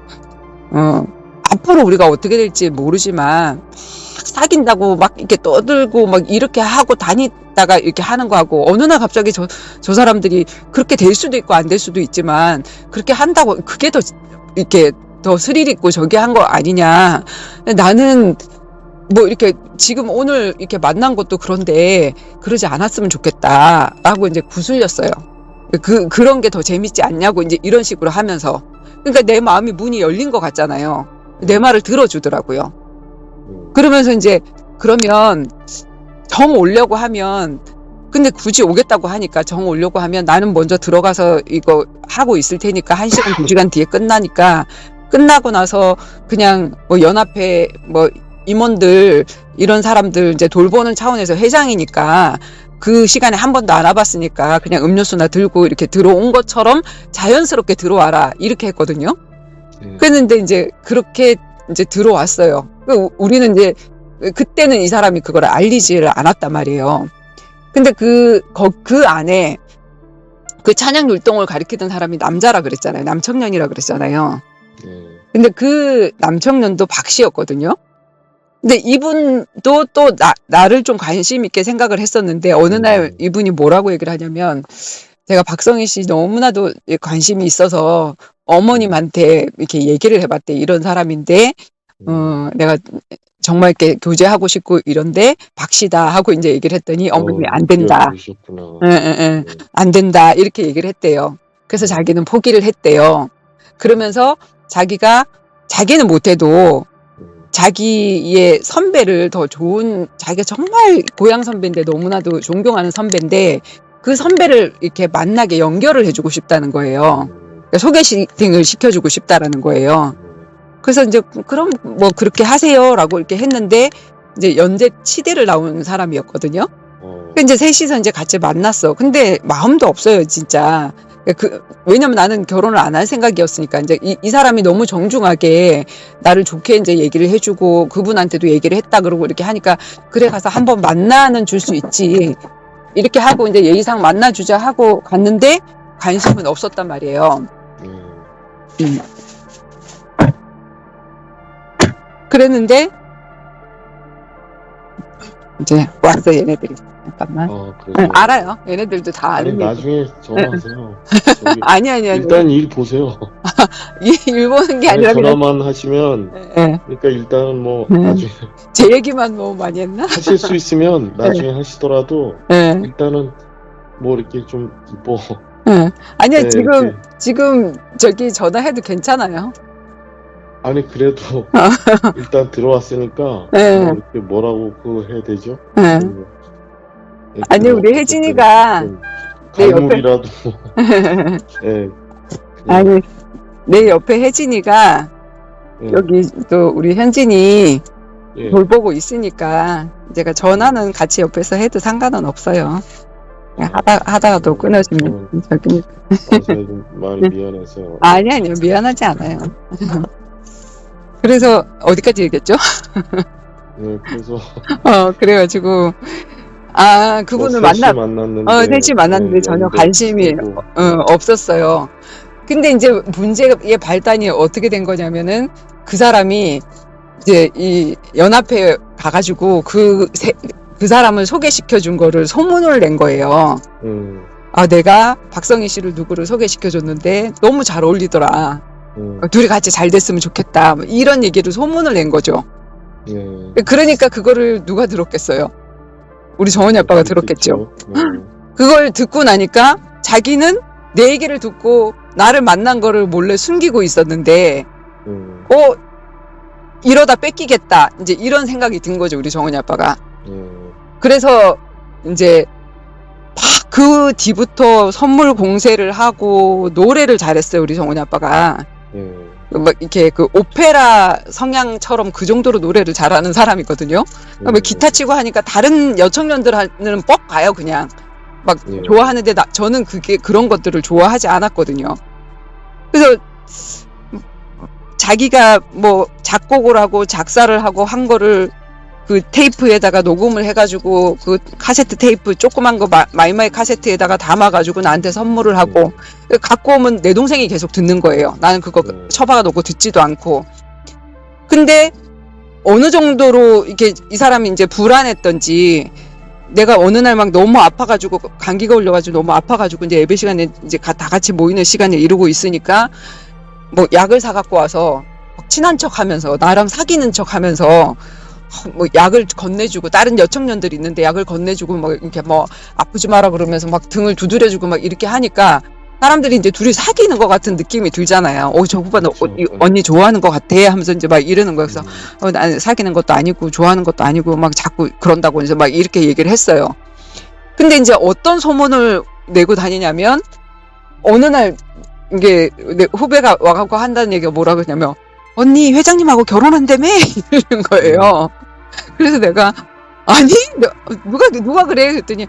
앞으로 우리가 어떻게 될지 모르지만 막 사귄다고 막 이렇게 떠들고 막 이렇게 하고 다니다가 이렇게 하는 거 하고 어느 날 갑자기 저 사람들이 그렇게 될 수도 있고 안 될 수도 있지만 그렇게 한다고 그게 더 이렇게 더 스릴 있고 저기 한 거 아니냐. 나는 뭐 이렇게 지금 오늘 이렇게 만난 것도 그런데 그러지 않았으면 좋겠다라고 이제 구슬렸어요. 그런 게 더 재밌지 않냐고 이제 이런 식으로 하면서. 그러니까 내 마음이 문이 열린 것 같잖아요. 내 말을 들어주더라고요. 그러면서 이제 그러면 정 오려고 하면 근데 굳이 오겠다고 하니까 정 오려고 하면 나는 먼저 들어가서 이거 하고 있을 테니까 1시간, 2시간 뒤에 끝나니까 끝나고 나서 그냥 뭐 연합회 뭐 임원들 이런 사람들 이제 돌보는 차원에서 회장이니까 그 시간에 한 번도 안 와봤으니까 그냥 음료수나 들고 이렇게 들어온 것처럼 자연스럽게 들어와라 이렇게 했거든요. 그랬는데 이제 그렇게 이제 들어왔어요. 우리는 이제 그때는 이 사람이 그걸 알리지를 않았단 말이에요. 근데 그 안에 그 찬양 율동을 가리키던 사람이 남자라 그랬잖아요. 남청년이라 그랬잖아요. 근데 그 남청년도 박 씨였거든요. 근데 이분도 또 나를 좀 관심 있게 생각을 했었는데 어느 날 이분이 뭐라고 얘기를 하냐면 제가 박성희 씨 너무나도 관심이 있어서 어머님한테 이렇게 얘기를 해봤대. 이런 사람인데 내가 정말 이렇게 교제하고 싶고 이런데 박씨다 하고 이제 얘기를 했더니 어머님이 안 된다. 안 된다 이렇게 얘기를 했대요. 그래서 자기는 포기를 했대요. 그러면서 자기는 못해도 자기의 선배를 더 좋은 자기가 정말 고향 선배인데 너무나도 존경하는 선배인데 그 선배를 이렇게 만나게 연결을 해주고 싶다는 거예요. 소개팅을 시켜주고 싶다라는 거예요. 그래서 이제 그럼 뭐 그렇게 하세요라고 이렇게 했는데 이제 연재 치대를 나온 사람이었거든요. 이제 셋이서 이제 같이 만났어. 근데 마음도 없어요, 진짜. 왜냐면 나는 결혼을 안 할 생각이었으니까. 이제 이 사람이 너무 정중하게 나를 좋게 이제 얘기를 해주고 그분한테도 얘기를 했다 그러고 이렇게 하니까 그래 가서 한번 만나는 줄 수 있지. 이렇게 하고 이제 예의상 만나주자 하고 갔는데 관심은 없었단 말이에요. 그랬는데 이제 왔어 얘네들이. 잠깐만. 알아요. 얘네들도 다 아는. 아니 나중에 전화하세요. 아니. 일단 일 보세요. 일 보는 게 아니라 전화만 하시면. 그러니까 일단은 뭐 나중에 제 얘기만 너무 많이 했나? 하실 수 있으면 나중에 하시더라도 일단은 뭐 이렇게 좀 뭐. 아니요 지금 저기 전화해도 괜찮아요. 아니 그래도 일단 들어왔으니까 뭐 이렇게 뭐라고 그거 해야 되죠? 아니 우리 혜진이가 내 갈물이라도 아니 내 옆에 혜진이가 여기 또 우리 현진이 돌보고 있으니까 제가 전화는 같이 옆에서 해도 상관은 없어요. 하다가도 끊어지면 저기 많이 미안해서. 아니요 미안하지 않아요. 그래서 어디까지 얘기했죠? 그래서 그래가지고 그분을 셋이 만났는데 전혀 관심이 없었어요. 근데 이제 문제의 발단이 어떻게 된 거냐면은 그 사람이 이제 이 연합회에 가가지고 그 사람을 소개시켜 준 거를 소문을 낸 거예요. 내가 박성희 씨를 누구를 소개시켜 줬는데 너무 잘 어울리더라. 둘이 같이 잘 됐으면 좋겠다. 이런 얘기를 소문을 낸 거죠. 그러니까 그거를 누가 들었겠어요? 우리 정원이 아빠가 들었겠죠. 그걸 듣고 나니까 자기는 내 얘기를 듣고 나를 만난 거를 몰래 숨기고 있었는데 이러다 뺏기겠다. 이제 이런 생각이 든 거죠. 우리 정원이 아빠가. 그래서 이제 막 그 뒤부터 선물 공세를 하고 노래를 잘했어요. 우리 정원이 아빠가. 막 이렇게 그 오페라 성향처럼 그 정도로 노래를 잘하는 사람이거든요. 기타 치고 하니까 다른 여청년들은 뻑 가요. 그냥 막 좋아하는데 저는 그런 것들을 좋아하지 않았거든요. 그래서 자기가 뭐 작곡을 하고 작사를 하고 한 거를 그 테이프에다가 녹음을 해가지고 그 카세트 테이프 조그만 거 마이마이 카세트에다가 담아가지고 나한테 선물을 하고 갖고 오면 내 동생이 계속 듣는 거예요. 나는 그거 처박아 놓고 듣지도 않고. 근데 어느 정도로 이렇게 이 사람이 이제 불안했던지 내가 어느 날 막 너무 아파가지고 감기가 올려가지고 너무 아파가지고 이제 예배 시간에 이제 다 같이 모이는 시간에 이러고 있으니까 뭐 약을 사갖고 와서 친한 척하면서 나랑 사귀는 척하면서 뭐 약을 건네주고 다른 여청년들이 있는데 약을 건네주고 막 이렇게 뭐 아프지 마라 그러면서 막 등을 두드려주고 막 이렇게 하니까 사람들이 이제 둘이 사귀는 것 같은 느낌이 들잖아요. 저 오빠는 언니 좋아하는 것 같아 하면서 이제 막 이러는 거예요. 그래서 나는 사귀는 것도 아니고 좋아하는 것도 아니고 막 자꾸 그런다고 이제 막 이렇게 얘기를 했어요. 근데 이제 어떤 소문을 내고 다니냐면 어느 날 이게 내 후배가 와갖고 한다는 얘기가 뭐라 그러냐면 언니 회장님하고 결혼한다며 이러는 거예요. 그래서 내가 아니 누가 그래 그랬더니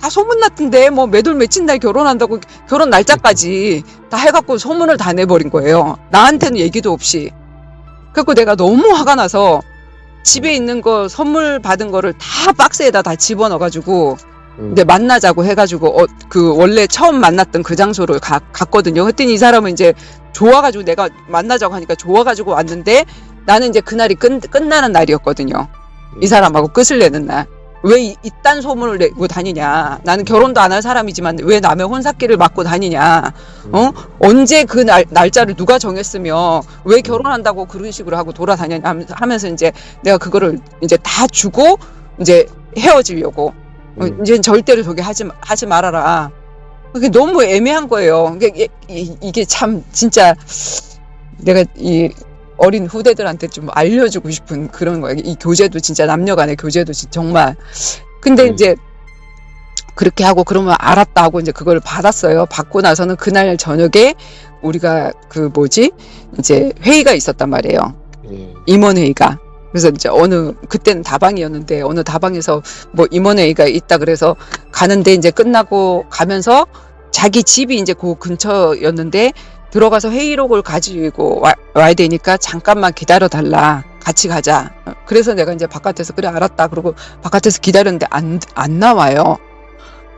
다 소문났던데 뭐 몇월 며칠 날 결혼한다고 결혼 날짜까지 다 해갖고 소문을 다 내버린 거예요. 나한테는 얘기도 없이. 그래갖고 내가 너무 화가 나서 집에 있는 거 선물 받은 거를 다 박스에다 다 집어넣어가지고 이제 만나자고 해가지고 그 원래 처음 만났던 그 장소로 갔거든요. 그랬더니 이 사람은 이제 좋아가지고 내가 만나자고 하니까 좋아가지고 왔는데 나는 이제 그날이 끝나는 날이었거든요. 이 사람하고 끝을 내는 날. 왜 이딴 소문을 내고 다니냐. 나는 결혼도 안 할 사람이지만 왜 남의 혼사끼를 맡고 다니냐. 언제 그 날짜를 누가 정했으며 왜 결혼한다고 그런 식으로 하고 돌아다니냐 하면서 이제 내가 그거를 이제 다 주고 이제 헤어지려고. 이제 절대로 저기 하지 말아라. 그게 너무 애매한 거예요. 이게 참 진짜 내가 이 어린 후대들한테 좀 알려주고 싶은 그런 거예요. 이 교제도 진짜 남녀 간의 교제도 정말. 근데 이제 그렇게 하고 그러면 알았다 하고 이제 그걸 받았어요. 받고 나서는 그날 저녁에 우리가 이제 회의가 있었단 말이에요. 임원회의가. 그래서 이제 그때는 다방이었는데 어느 다방에서 뭐 임원회의가 있다 그래서 가는데 이제 끝나고 가면서 자기 집이 이제 그 근처였는데 들어가서 회의록을 가지고 와야 되니까 잠깐만 기다려 달라. 같이 가자. 그래서 내가 이제 바깥에서 그래 알았다. 그러고 바깥에서 기다렸는데 안 나와요.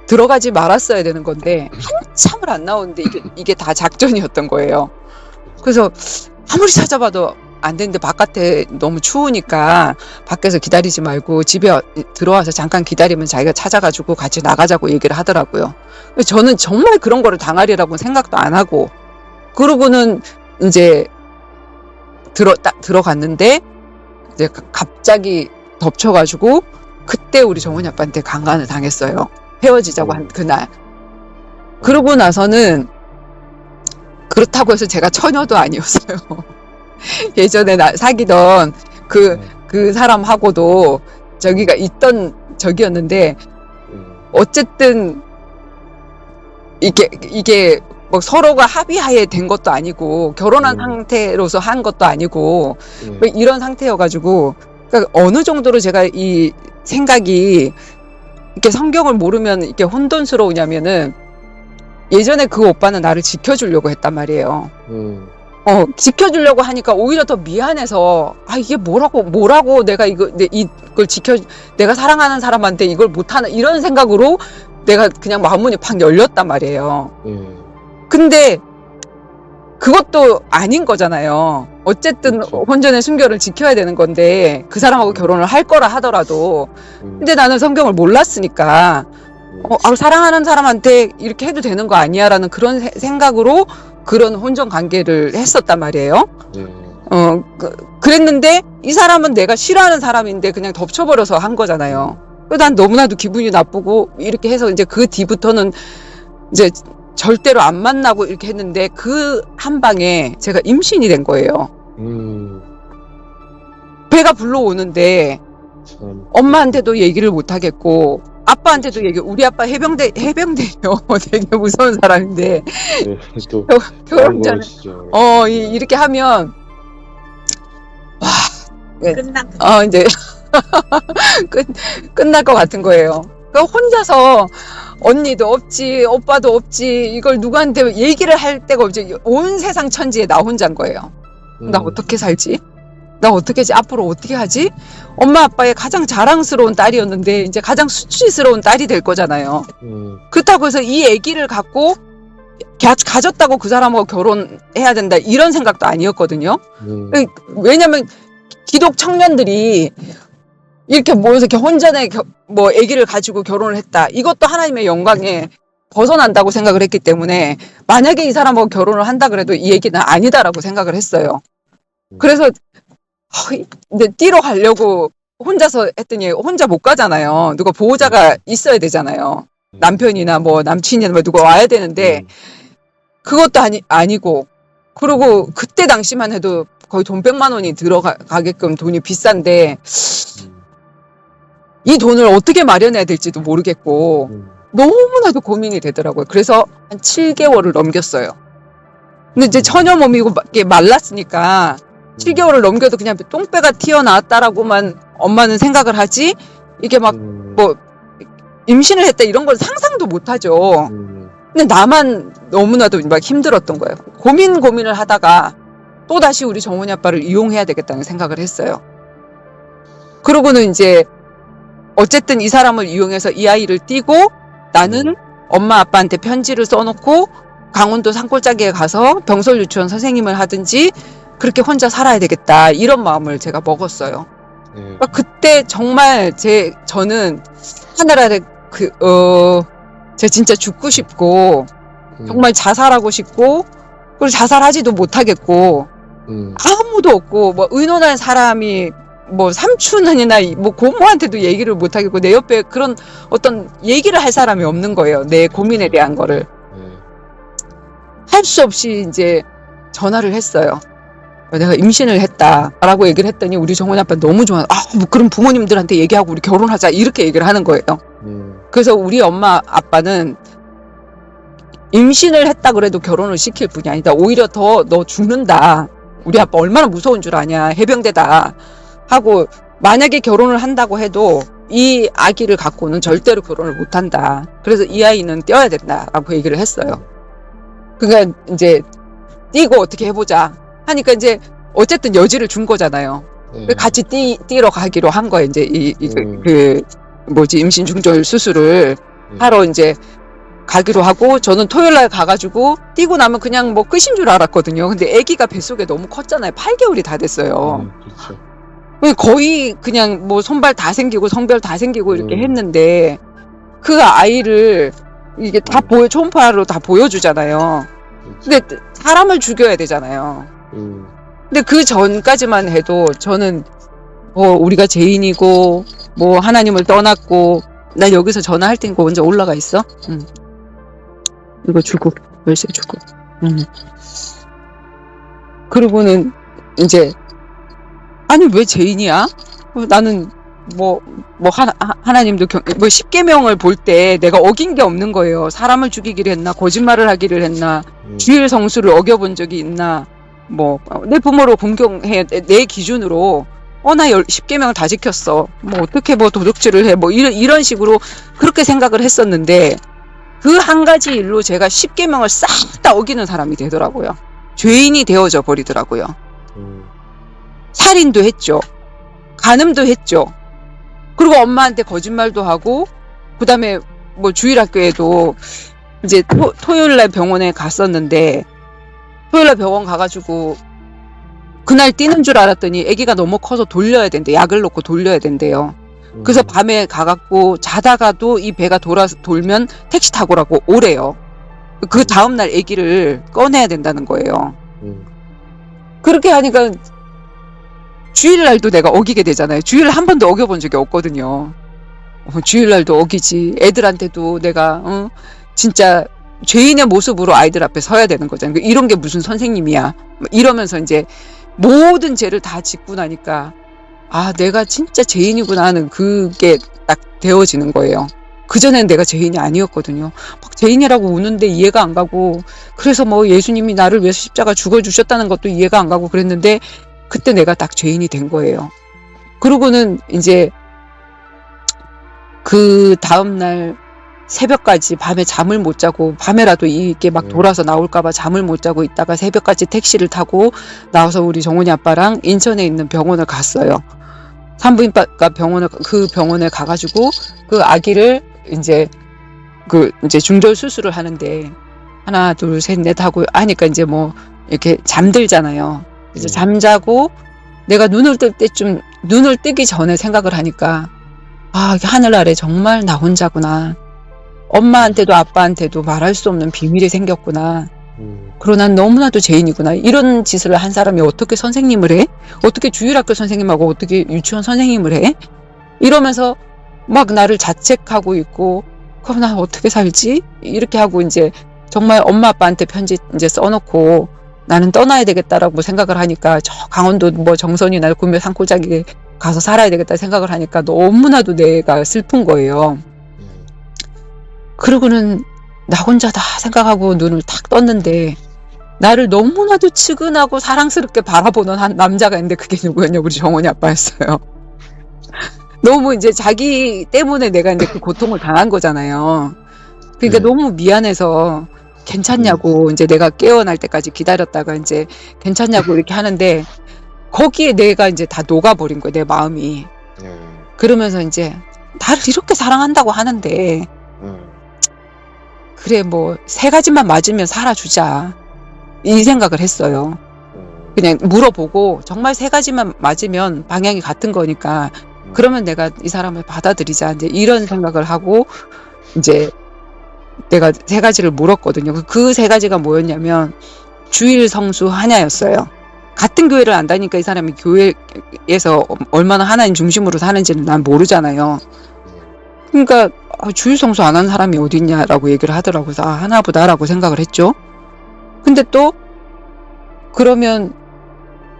들어가지 말았어야 되는 건데 한참을 안 나오는데 이게 다 작전이었던 거예요. 그래서 아무리 찾아봐도 안 되는데 바깥에 너무 추우니까 밖에서 기다리지 말고 집에 들어와서 잠깐 기다리면 자기가 찾아가지고 같이 나가자고 얘기를 하더라고요. 저는 정말 그런 거를 당하리라고 생각도 안 하고 그러고는 이제 들어갔는데 이제 갑자기 덮쳐가지고 그때 우리 정훈이 아빠한테 강간을 당했어요. 헤어지자고 한 그날. 그러고 나서는 그렇다고 해서 제가 처녀도 아니었어요. 예전에 사귀던 그 사람하고도 저기가 있던 적이었는데 어쨌든 이게 뭐 서로가 합의하에 된 것도 아니고 결혼한 상태로서 한 것도 아니고 뭐 이런 상태여가지고 그러니까 어느 정도로 제가 이 생각이 이렇게 성경을 모르면 이렇게 혼돈스러우냐면은 예전에 그 오빠는 나를 지켜주려고 했단 말이에요. 지켜주려고 하니까 오히려 더 미안해서 이게 뭐라고 내가 이걸 내가 사랑하는 사람한테 이걸 못하나 이런 생각으로 내가 그냥 마음문이 팍 열렸단 말이에요. 근데 그것도 아닌 거잖아요. 어쨌든 그렇죠. 혼전의 순결을 지켜야 되는 건데 그 사람하고 결혼을 할 거라 하더라도 근데 나는 성경을 몰랐으니까 사랑하는 사람한테 이렇게 해도 되는 거 아니야 라는 그런 생각으로 그런 혼전 관계를 했었단 말이에요. 그랬는데 이 사람은 내가 싫어하는 사람인데 그냥 덮쳐버려서 한 거잖아요. 난 너무나도 기분이 나쁘고 이렇게 해서 이제 그 뒤부터는 이제 절대로 안 만나고 이렇게 했는데 그 한 방에 제가 임신이 된 거예요. 배가 불러오는데 엄마한테도 얘기를 못 하겠고 아빠한테도 우리 아빠 해병대요. 되게 무서운 사람인데 결혼 전에 이렇게 하면 이제 끝날 것 같은 거예요. 그러니까 혼자서 언니도 없지 오빠도 없지 이걸 누구한테 얘기를 할 데가 없지 온 세상 천지에 나 혼자인 거예요. 나 어떻게 살지? 나 어떻게 하지? 앞으로 어떻게 하지? 엄마 아빠의 가장 자랑스러운 딸이었는데 이제 가장 수치스러운 딸이 될 거잖아요. 그렇다고 해서 이 아기를 갖고 가졌다고 그 사람하고 결혼해야 된다 이런 생각도 아니었거든요. 왜냐면 기독 청년들이 이렇게 모여서 이렇게 혼전에 아기를 가지고 결혼을 했다. 이것도 하나님의 영광에 벗어난다고 생각을 했기 때문에 만약에 이 사람하고 결혼을 한다 그래도 이 얘기는 아니다라고 생각을 했어요. 그래서 이제 뛰러 가려고 혼자서 했더니 혼자 못 가잖아요. 누가 보호자가 있어야 되잖아요. 남편이나 뭐 남친이나 뭐 누가 와야 되는데 그것도 아니고 그리고 그때 당시만 해도 거의 돈 100만 원이 들어가게끔 돈이 비싼데 이 돈을 어떻게 마련해야 될지도 모르겠고 너무나도 고민이 되더라고요. 그래서 한 7개월을 넘겼어요. 근데 이제 처녀 몸이고 말랐으니까 7개월을 넘겨도 그냥 똥배가 튀어나왔다라고만 엄마는 생각을 하지 이게 막 뭐 임신을 했다 이런 걸 상상도 못 하죠. 근데 나만 너무나도 막 힘들었던 거예요. 고민을 하다가 또다시 우리 정훈이 아빠를 이용해야 되겠다는 생각을 했어요. 그러고는 이제 어쨌든 이 사람을 이용해서 이 아이를 띄고 나는 엄마 아빠한테 편지를 써놓고 강원도 산골짜기에 가서 병설 유치원 선생님을 하든지 그렇게 혼자 살아야 되겠다 이런 마음을 제가 먹었어요. 그러니까 그때 정말 저는 하늘아래 제가 진짜 죽고 싶고 정말 자살하고 싶고 그리고 자살하지도 못하겠고 아무도 없고 뭐 의논할 사람이 뭐 삼촌이나 뭐 고모한테도 얘기를 못하겠고 내 옆에 그런 어떤 얘기를 할 사람이 없는 거예요. 내 고민에 대한 거를 할 수 없이 이제 전화를 했어요. 내가 임신을 했다라고 얘기를 했더니 우리 정훈이 아빠 너무 좋아. 뭐 그럼 부모님들한테 얘기하고 우리 결혼하자 이렇게 얘기를 하는 거예요. 그래서 우리 엄마 아빠는 임신을 했다 그래도 결혼을 시킬 분이 아니다. 오히려 더 너 죽는다. 우리 아빠 얼마나 무서운 줄 아냐. 해병대다. 하고 만약에 결혼을 한다고 해도 이 아기를 갖고는 절대로 결혼을 못 한다. 그래서 이 아이는 떼어야 된다라고 얘기를 했어요. 그러니까 이제 띄고 어떻게 해보자 하니까 이제 어쨌든 여지를 준 거잖아요. 같이 띄러 가기로 한 거예요. 이제 임신 중절 수술을 하러 이제 가기로 하고, 저는 토요일 날 가가지고 띄고 나면 그냥 뭐 끝인 줄 알았거든요. 근데 아기가 뱃속에 너무 컸잖아요. 8개월이 다 됐어요. 그렇죠. 거의 그냥 뭐 손발 다 생기고 성별 다 생기고 이렇게 했는데, 그 아이를 이게 다 초음파로 다 보여주잖아요. 근데 사람을 죽여야 되잖아요. 근데 그 전까지만 해도 저는 우리가 죄인이고 뭐 하나님을 떠났고, 나 여기서 전화할 테니까 먼저 올라가 있어. 이거 주고 열쇠 주고. 그리고는 이제 아니 왜 죄인이야? 나는 하나님도 뭐 십계명을 볼 때 내가 어긴 게 없는 거예요. 사람을 죽이기를 했나, 거짓말을 하기를 했나, 주일 성수를 어겨본 적이 있나, 뭐 내 부모를 공경해, 내 기준으로 나 10계명을 다 지켰어. 뭐 어떻게 뭐 도둑질을 해, 뭐 이런 식으로 그렇게 생각을 했었는데, 그 한 가지 일로 제가 10계명을 싹 다 어기는 사람이 되더라고요. 죄인이 되어져 버리더라고요. 살인도 했죠. 간음도 했죠. 그리고 엄마한테 거짓말도 하고, 그 다음에 뭐 주일학교에도 이제 토요일날 병원에 갔었는데, 토요일날 병원 가가지고 그날 뛰는 줄 알았더니 아기가 너무 커서 돌려야 된대. 약을 넣고 돌려야 된대요. 그래서 밤에 가갖고 자다가도 이 배가 돌면 택시 타고 오래요. 그 다음날 아기를 꺼내야 된다는 거예요. 그렇게 하니까 주일날도 내가 어기게 되잖아요. 주일날 한 번도 어겨본 적이 없거든요. 주일날도 어기지. 애들한테도 내가 진짜 죄인의 모습으로 아이들 앞에 서야 되는 거잖아요. 이런 게 무슨 선생님이야. 이러면서 이제 모든 죄를 다 짓고 나니까 내가 진짜 죄인이구나 하는 그게 딱 되어지는 거예요. 그전에는 내가 죄인이 아니었거든요. 막 죄인이라고 우는데 이해가 안 가고, 그래서 뭐 예수님이 나를 위해서 십자가 죽어주셨다는 것도 이해가 안 가고 그랬는데, 그때 내가 딱 죄인이 된 거예요. 그러고는 이제 그 다음날 새벽까지 밤에 잠을 못 자고, 밤에라도 이게 막 돌아서 나올까봐 잠을 못 자고 있다가 새벽까지 택시를 타고 나와서 우리 정훈이 아빠랑 인천에 있는 병원을 갔어요. 산부인과 그 병원에 가가지고 그 아기를 이제 중절 수술을 하는데, 하나 둘 셋 넷 하고 하니까 이제 뭐 이렇게 잠들잖아요. 그래서 잠자고 내가 눈을 뜨기 전에 생각을 하니까, 하늘 아래 정말 나 혼자구나. 엄마한테도 아빠한테도 말할 수 없는 비밀이 생겼구나. 그러나 난 너무나도 죄인이구나. 이런 짓을 한 사람이 어떻게 선생님을 해? 어떻게 주일학교 선생님하고 어떻게 유치원 선생님을 해? 이러면서 막 나를 자책하고 있고, 그럼 난 어떻게 살지? 이렇게 하고 이제 정말 엄마 아빠한테 편지 이제 써놓고 나는 떠나야 되겠다라고 생각을 하니까, 저 강원도 뭐 정선이나 구미 산골짜기에 가서 살아야 되겠다 생각을 하니까 너무나도 내가 슬픈 거예요. 그러고는 나 혼자다 생각하고 눈을 탁 떴는데, 나를 너무나도 측은하고 사랑스럽게 바라보는 한 남자가 있는데, 그게 누구였냐? 우리 정원이 아빠였어요. 너무 이제 자기 때문에 내가 이제 그 고통을 당한 거잖아요. 그러니까 너무 미안해서 괜찮냐고, 이제 내가 깨어날 때까지 기다렸다가 이제 괜찮냐고 이렇게 하는데, 거기에 내가 이제 다 녹아버린 거예요, 내 마음이. 그러면서 이제 나를 이렇게 사랑한다고 하는데, 그래 뭐 3가지만 맞으면 살아주자, 이 생각을 했어요. 그냥 물어보고 정말 3가지만 맞으면 방향이 같은 거니까 그러면 내가 이 사람을 받아들이자, 이제 이런 생각을 하고 이제 내가 3가지를 물었거든요. 그 3가지가 뭐였냐면 주일 성수 하냐였어요. 같은 교회를 안 다니까 이 사람이 교회에서 얼마나 하나님 중심으로 사는지는 난 모르잖아요. 그러니까 주일 성수 안 하는 사람이 어디 있냐라고 얘기를 하더라고요. 그래서 하나보다라고 생각을 했죠. 근데 또 그러면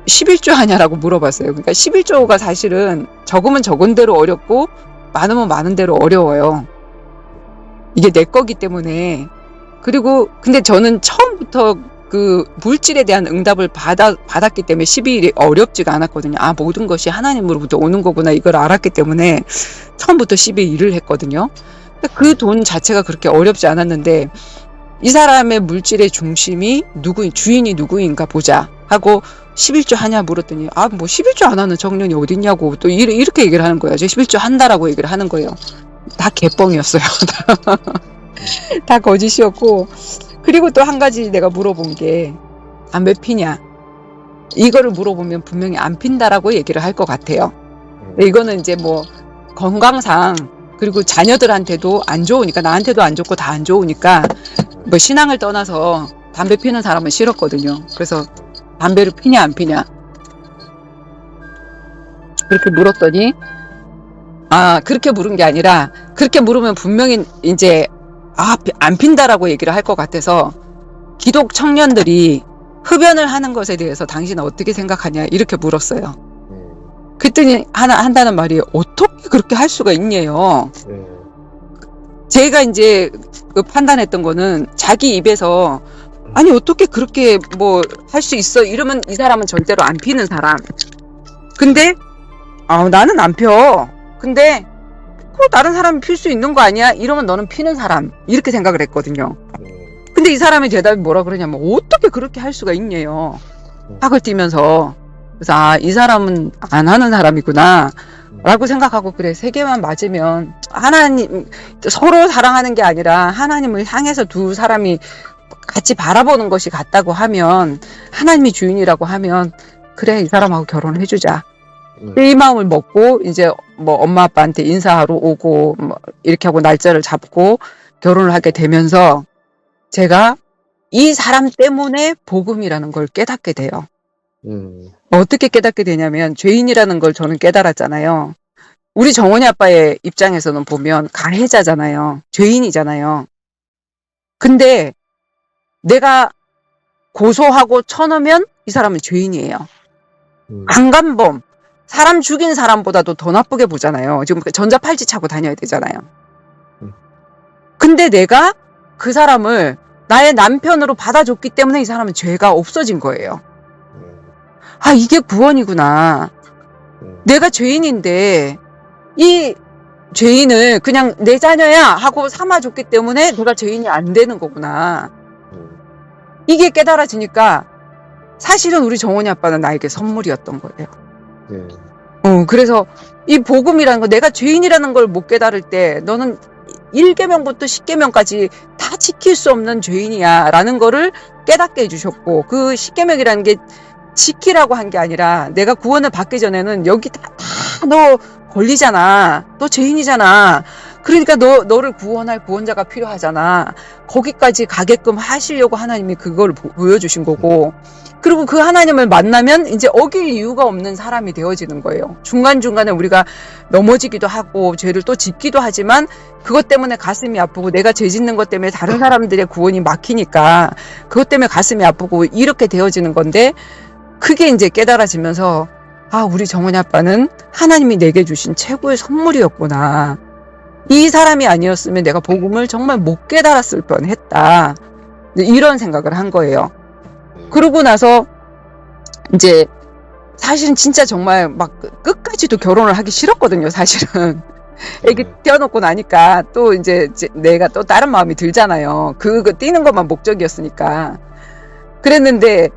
11조 하냐라고 물어봤어요. 그러니까 11조가 사실은 적으면 적은 대로 어렵고 많으면 많은 대로 어려워요. 이게 내 거기 때문에. 그리고 근데 저는 처음부터 그 물질에 대한 응답을 받았기 때문에 12일이 어렵지가 않았거든요. 아, 모든 것이 하나님으로부터 오는 거구나, 이걸 알았기 때문에 처음부터 12일을 했거든요. 그 돈 자체가 그렇게 어렵지 않았는데, 이 사람의 물질의 중심이 주인이 누구인가 보자 하고 11조 하냐 물었더니, 아, 뭐 11조 안 하는 청년이 어딨냐고 또 이렇게 얘기를 하는 거예요. 11조 한다라고 얘기를 하는 거예요. 다 개뻥이었어요. 다 거짓이었고. 그리고 또 한 가지 내가 물어본 게, 몇 피냐? 이거를 물어보면 분명히 안 핀다라고 얘기를 할 것 같아요. 이거는 이제 뭐 건강상, 그리고 자녀들한테도 안 좋으니까, 나한테도 안 좋고 다 안 좋으니까, 뭐 신앙을 떠나서 담배 피는 사람은 싫었거든요. 그래서 담배를 피냐 안 피냐 그렇게 물었더니, 그렇게 물은 게 아니라, 그렇게 물으면 분명히 이제 안 핀다라고 얘기를 할 것 같아서, 기독 청년들이 흡연을 하는 것에 대해서 당신은 어떻게 생각하냐 이렇게 물었어요. 그랬더니 한다는 말이, 어떻게 그렇게 할 수가 있냐요. 제가 이제 판단했던 거는, 자기 입에서 아니 어떻게 그렇게 뭐 할 수 있어 이러면 이 사람은 절대로 안 피는 사람. 근데 나는 안 펴. 근데 다른 사람이 필 수 있는 거 아니야? 이러면 너는 피는 사람. 이렇게 생각을 했거든요. 근데 이 사람의 대답이 뭐라 그러냐면, 어떻게 그렇게 할 수가 있냐요. 학을 띄면서. 그래서 이 사람은 안 하는 사람이구나 라고 생각하고, 그래, 세 개만 맞으면, 하나님 서로 사랑하는 게 아니라 하나님을 향해서 두 사람이 같이 바라보는 것이 같다고 하면, 하나님이 주인이라고 하면, 그래, 이 사람하고 결혼을 해주자. 이 마음을 먹고 이제 뭐 엄마 아빠한테 인사하러 오고 뭐 이렇게 하고 날짜를 잡고 결혼을 하게 되면서, 제가 이 사람 때문에 복음이라는 걸 깨닫게 돼요. 어떻게 깨닫게 되냐면, 죄인이라는 걸 저는 깨달았잖아요. 우리 정원이 아빠의 입장에서는 보면 가해자잖아요. 죄인이잖아요. 근데 내가 고소하고 쳐넣으면 이 사람은 죄인이에요. 강간범, 사람 죽인 사람보다도 더 나쁘게 보잖아요. 지금 전자팔찌 차고 다녀야 되잖아요. 근데 내가 그 사람을 나의 남편으로 받아줬기 때문에 이 사람은 죄가 없어진 거예요. 이게 구원이구나. 내가 죄인인데 이 죄인을 그냥 내 자녀야 하고 삼아줬기 때문에 내가 죄인이 안 되는 거구나. 이게 깨달아지니까 사실은 우리 정원이 아빠는 나에게 선물이었던 거예요. 그래서 이 복음이라는 거, 내가 죄인이라는 걸 못 깨달을 때 너는 1계명부터 10계명까지 다 지킬 수 없는 죄인이야 라는 거를 깨닫게 해주셨고, 그 10계명이라는 게 지키라고 한 게 아니라, 내가 구원을 받기 전에는 여기 다 너 걸리잖아, 너 죄인이잖아, 그러니까 너를 구원할 구원자가 필요하잖아, 거기까지 가게끔 하시려고 하나님이 그걸 보여주신 거고, 그리고 그 하나님을 만나면 이제 어길 이유가 없는 사람이 되어지는 거예요. 중간중간에 우리가 넘어지기도 하고 죄를 또 짓기도 하지만, 그것 때문에 가슴이 아프고, 내가 죄 짓는 것 때문에 다른 사람들의 구원이 막히니까 그것 때문에 가슴이 아프고 이렇게 되어지는 건데, 그게 이제 깨달아지면서, 우리 정원이 아빠는 하나님이 내게 주신 최고의 선물이었구나. 이 사람이 아니었으면 내가 복음을 정말 못 깨달았을 뻔했다. 이런 생각을 한 거예요. 그러고 나서 이제 사실은 진짜 정말 막 끝까지도 결혼을 하기 싫었거든요, 사실은. 애기 떼어놓고 나니까 또 이제 내가 또 다른 마음이 들잖아요. 그거 띄는 것만 목적이었으니까. 그랬는데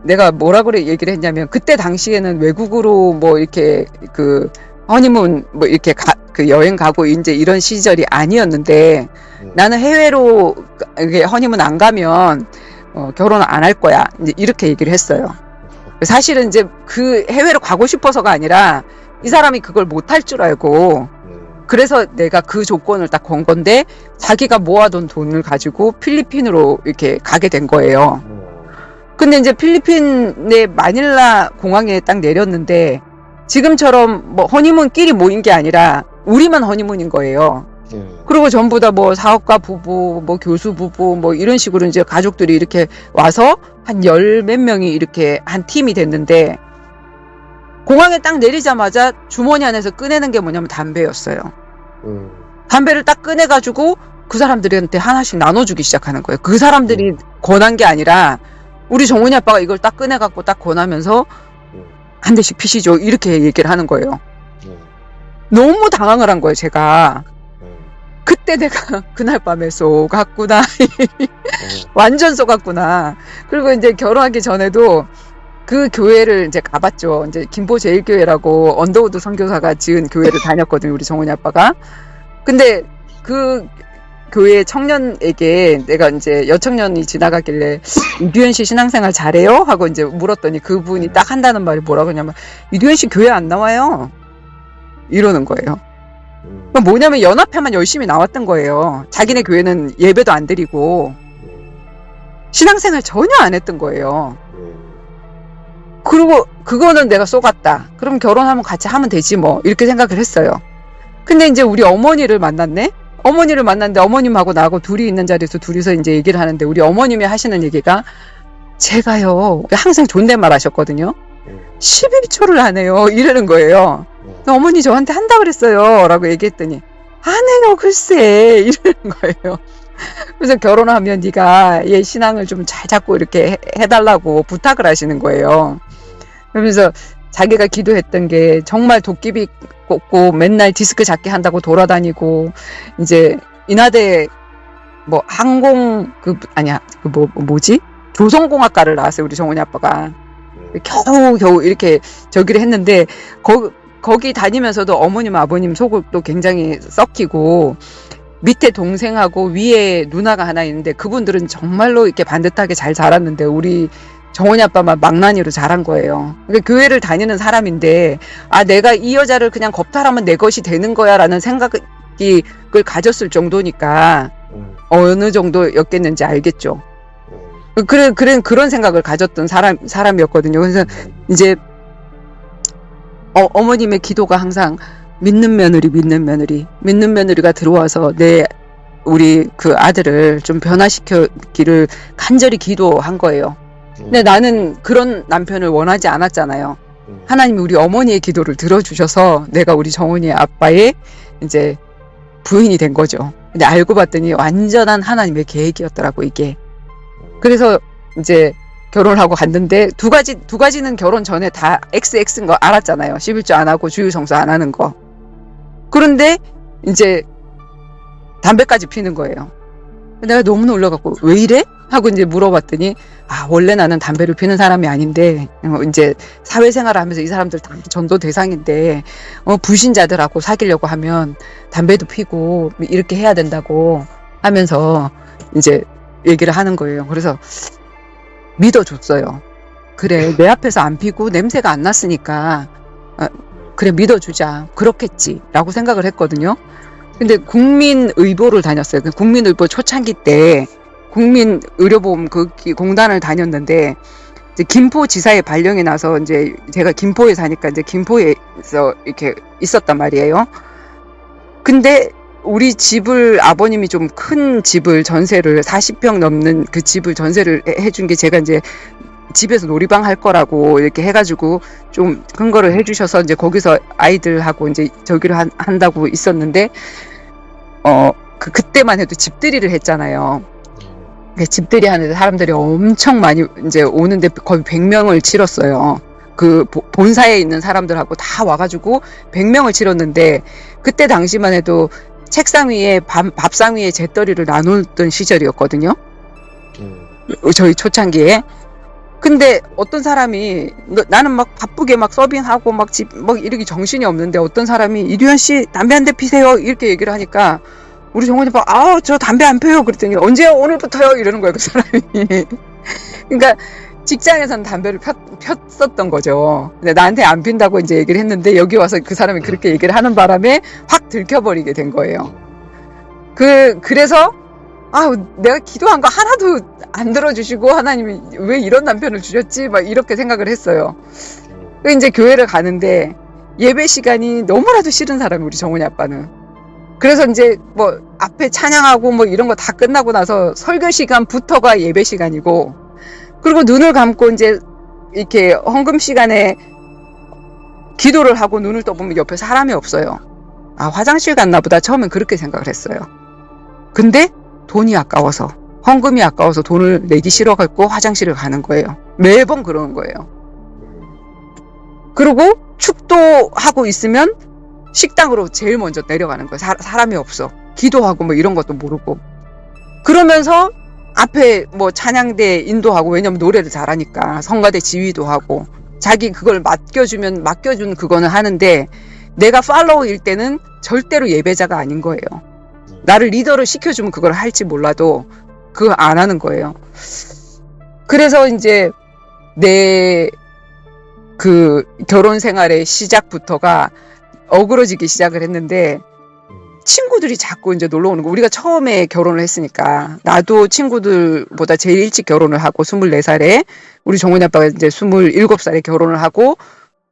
내가 뭐라고 얘기를 했냐면, 그때 당시에는 외국으로 뭐 이렇게 그 허니문 뭐 이렇게 그 여행 가고 이제 이런 시절이 아니었는데, 나는 해외로 허니문 안 가면 결혼 안 할 거야, 이제 이렇게 얘기를 했어요. 사실은 이제 그 해외로 가고 싶어서가 아니라 이 사람이 그걸 못할 줄 알고, 그래서 내가 그 조건을 딱 건 건데, 자기가 모아둔 돈을 가지고 필리핀으로 이렇게 가게 된 거예요. 근데 이제 필리핀의 마닐라 공항에 딱 내렸는데, 지금처럼 뭐 허니문끼리 모인 게 아니라 우리만 허니문인 거예요. 그리고 전부 다 뭐 사업가 부부, 뭐 교수 부부, 뭐 이런 식으로 이제 가족들이 이렇게 와서 한 10몇 명이 이렇게 한 팀이 됐는데, 공항에 딱 내리자마자 주머니 안에서 꺼내는 게 뭐냐면 담배였어요. 담배를 딱 꺼내가지고 그 사람들한테 하나씩 나눠주기 시작하는 거예요. 그 사람들이 권한 게 아니라 우리 정훈이 아빠가 이걸 딱 꺼내갖고 딱 권하면서 한 대씩 피시죠. 이렇게 얘기를 하는 거예요. 너무 당황을 한 거예요, 제가. 그때 내가 그날 밤에 속았구나. 완전 속았구나. 그리고 이제 결혼하기 전에도 그 교회를 이제 가봤죠. 이제 김포제일교회라고 언더우드 선교사가 지은 교회를 다녔거든요, 우리 정훈이 아빠가. 근데 그 교회 청년에게 내가 이제 여청년이 지나가길래 이두현 씨 신앙생활 잘해요? 하고 이제 물었더니 그분이 딱 한다는 말이 뭐라고 하냐면 이두현 씨 교회 안 나와요. 이러는 거예요. 뭐냐면 연합회만 열심히 나왔던 거예요. 자기네 교회는 예배도 안 드리고 신앙생활 전혀 안 했던 거예요. 그리고 그거는 내가 속았다. 그럼 결혼하면 같이 하면 되지 뭐 이렇게 생각을 했어요. 근데 이제 우리 어머니를 만났네. 어머니를 만났는데 어머님하고 나하고 둘이 있는 자리에서 둘이서 이제 얘기를 하는데 우리 어머님이 하시는 얘기가 제가요 항상 존댓말 하셨거든요. 11초를 안 해요 이러는 거예요. 어머니 저한테 한다 그랬어요 라고 얘기했더니 안 해요 글쎄 이러는 거예요. 그래서 결혼하면 네가 얘 신앙을 좀 잘 잡고 이렇게 해달라고 부탁을 하시는 거예요. 그러면서 자기가 기도했던 게 정말 도끼비 꽂고 맨날 디스크 잡기 한다고 돌아다니고 이제 인하대 뭐 항공 뭐지 조선공학과를 나왔어요 우리 정훈이 아빠가. 겨우 이렇게 저기를 했는데 거기 다니면서도 어머님 아버님 속도 굉장히 썩히고 밑에 동생하고 위에 누나가 하나 있는데 그분들은 정말로 이렇게 반듯하게 잘 자랐는데 우리 정훈이 아빠만 망나니로 자란 거예요. 그러니까 교회를 다니는 사람인데 내가 이 여자를 그냥 겁탈하면 내 것이 되는 거야 라는 생각을 가졌을 정도니까 어느 정도였겠는지 알겠죠. 그런 생각을 가졌던 사람이었거든요. 그래서 이제 어머님의 기도가 항상 믿는 며느리가 들어와서 우리 그 아들을 좀 변화시키기를 간절히 기도한 거예요. 근데 나는 그런 남편을 원하지 않았잖아요. 하나님이 우리 어머니의 기도를 들어주셔서 내가 우리 정훈이 아빠의 이제 부인이 된 거죠. 근데 알고 봤더니 완전한 하나님의 계획이었더라고 이게. 그래서 이제 결혼을 하고 갔는데 두 가지는 결혼 전에 다 XX인 거 알았잖아요. 11조 안 하고 주일성수 안 하는 거. 그런데 이제 담배까지 피는 거예요. 내가 너무 놀라갖고 왜 이래? 하고 이제 물어봤더니 원래 나는 담배를 피는 사람이 아닌데 이제 사회생활을 하면서 이 사람들 다 전도 대상인데 불신자들하고 사귀려고 하면 담배도 피고 이렇게 해야 된다고 하면서 이제 얘기를 하는 거예요. 그래서 믿어줬어요. 그래 내 앞에서 안 피고 냄새가 안 났으니까 그래 믿어주자 그렇겠지 라고 생각을 했거든요. 근데 국민의보를 다녔어요. 국민의보 초창기 때 국민의료보험 공단을 다녔는데 이제 김포지사의 발령이 나서 이제 제가 김포에 사니까 이제 김포에서 이렇게 있었단 말이에요. 근데 우리 집을 아버님이 좀 큰 집을 전세를 40평 넘는 그 집을 전세를 해준 게 제가 이제 집에서 놀이방 할 거라고 이렇게 해가지고 좀 큰 거를 해주셔서 이제 거기서 아이들하고 이제 저기를 한다고 있었는데 그때만 해도 집들이를 했잖아요. 집들이 하는데 사람들이 엄청 많이 이제 오는데 거의 100명을 치렀어요. 그 본사에 있는 사람들하고 다 와가지고 100명을 치렀는데 그때 당시만 해도 책상 위에 밥상 위에 재떨이를 나누던 시절이었거든요. 저희 초창기에. 근데 어떤 사람이 나는 막 바쁘게 막 서빙하고 막 이렇게 정신이 없는데 어떤 사람이 이두현 씨 담배 한 대 피세요 이렇게 얘기를 하니까 우리 정원이 저 담배 안 펴요 그랬더니 언제요? 오늘부터요 이러는 거예요 그 사람이. 그러니까 직장에서는 담배를 폈었던 거죠. 근데 나한테 안 핀다고 이제 얘기를 했는데 여기 와서 그 사람이 그렇게 얘기를 하는 바람에 확 들켜버리게 된 거예요. 그래서 내가 기도한 거 하나도 안 들어주시고 하나님이 왜 이런 남편을 주셨지? 막 이렇게 생각을 했어요. 이제 교회를 가는데 예배 시간이 너무나도 싫은 사람이 우리 정훈이 아빠는. 그래서 이제 뭐 앞에 찬양하고 뭐 이런 거 다 끝나고 나서 설교 시간부터가 예배 시간이고 그리고 눈을 감고 이제 이렇게 헌금 시간에 기도를 하고 눈을 떠보면 옆에 사람이 없어요. 화장실 갔나 보다 처음엔 그렇게 생각을 했어요. 근데 돈이 아까워서, 헌금이 아까워서 돈을 내기 싫어갖고 화장실을 가는 거예요. 매번 그러는 거예요. 그리고 축도하고 있으면 식당으로 제일 먼저 내려가는 거예요. 사람이 없어. 기도하고 뭐 이런 것도 모르고. 그러면서 앞에 뭐 찬양대 인도하고, 왜냐면 노래를 잘하니까 성가대 지휘도 하고, 자기 그걸 맡겨준 그거는 하는데, 내가 팔로우일 때는 절대로 예배자가 아닌 거예요. 나를 리더를 시켜주면 그걸 할지 몰라도 그거 안 하는 거예요. 그래서 이제 내 그 결혼 생활의 시작부터가 어그러지기 시작을 했는데, 친구들이 자꾸 이제 놀러 오는 거. 우리가 처음에 결혼을 했으니까, 나도 친구들보다 제일 일찍 결혼을 하고 24살에, 우리 정훈이 아빠가 이제 27살에 결혼을 하고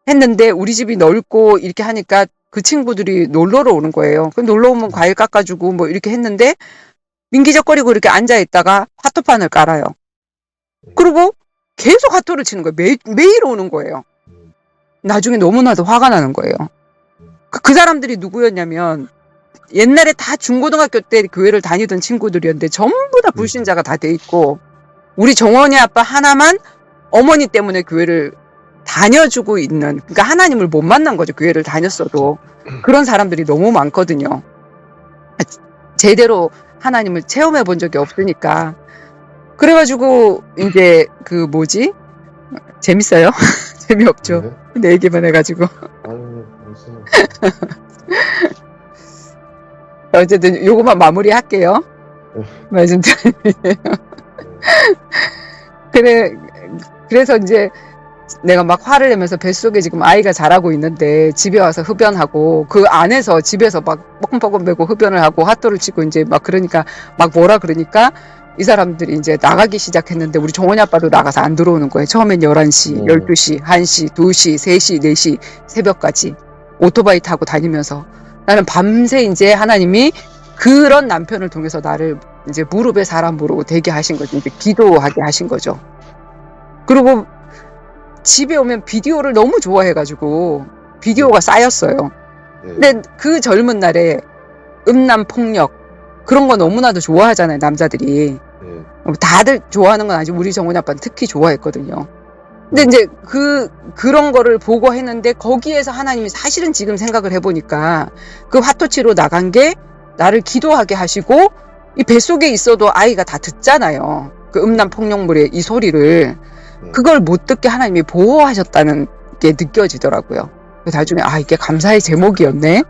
했는데, 우리 집이 넓고 이렇게 하니까 그 친구들이 놀러러 오는 거예요. 그럼 놀러 오면 과일 깎아주고 뭐 이렇게 했는데, 민기적거리고 이렇게 앉아있다가 화투판을 깔아요. 그리고 계속 화투를 치는 거예요. 매일 오는 거예요. 나중에 너무나도 화가 나는 거예요. 그 사람들이 누구였냐면, 옛날에 다 중고등학교 때 교회를 다니던 친구들이었는데 전부 다 불신자가 다 돼 있고, 우리 정원이 아빠 하나만 어머니 때문에 교회를 다녀주고 있는, 그러니까 하나님을 못 만난 거죠. 교회를 다녔어도. 그런 사람들이 너무 많거든요. 제대로 하나님을 체험해 본 적이 없으니까. 그래가지고 이제 그 뭐지? 재밌어요? 재미없죠? 내 얘기만 해가지고. 어쨌든 요거만 마무리할게요. 말씀드리면. 그래서 이제 내가 막 화를 내면서 뱃속에 지금 아이가 자라고 있는데, 집에 와서 흡연하고, 그 안에서 집에서 막 뻐끔뻐끔 매고 흡연을 하고 핫도를 치고 이제 막 그러니까, 막 뭐라 그러니까 이 사람들이 이제 나가기 시작했는데, 우리 정원이 아빠도 나가서 안 들어오는 거예요. 처음엔 11시, 12시, 1시, 2시, 3시, 4시, 새벽까지 오토바이 타고 다니면서, 나는 밤새 이제 하나님이 그런 남편을 통해서 나를 이제 무릎에 사람으로 되게 하신 거죠. 이제 기도하게 하신 거죠. 그리고 집에 오면 비디오를 너무 좋아해가지고 비디오가 쌓였어요. 근데 그 젊은 날에 음란 폭력 그런 거 너무나도 좋아하잖아요, 남자들이. 다들 좋아하는 건 아니지만 우리 정훈이 아빠는 특히 좋아했거든요. 근데 이제 그런 거를 보고 했는데, 거기에서 하나님이 사실은 지금 생각을 해보니까 그 화토치로 나간 게 나를 기도하게 하시고, 이 뱃속에 있어도 아이가 다 듣잖아요. 그 음란 폭력물의 이 소리를. 그걸 못 듣게 하나님이 보호하셨다는 게 느껴지더라고요. 나중에 이게 감사의 제목이었네.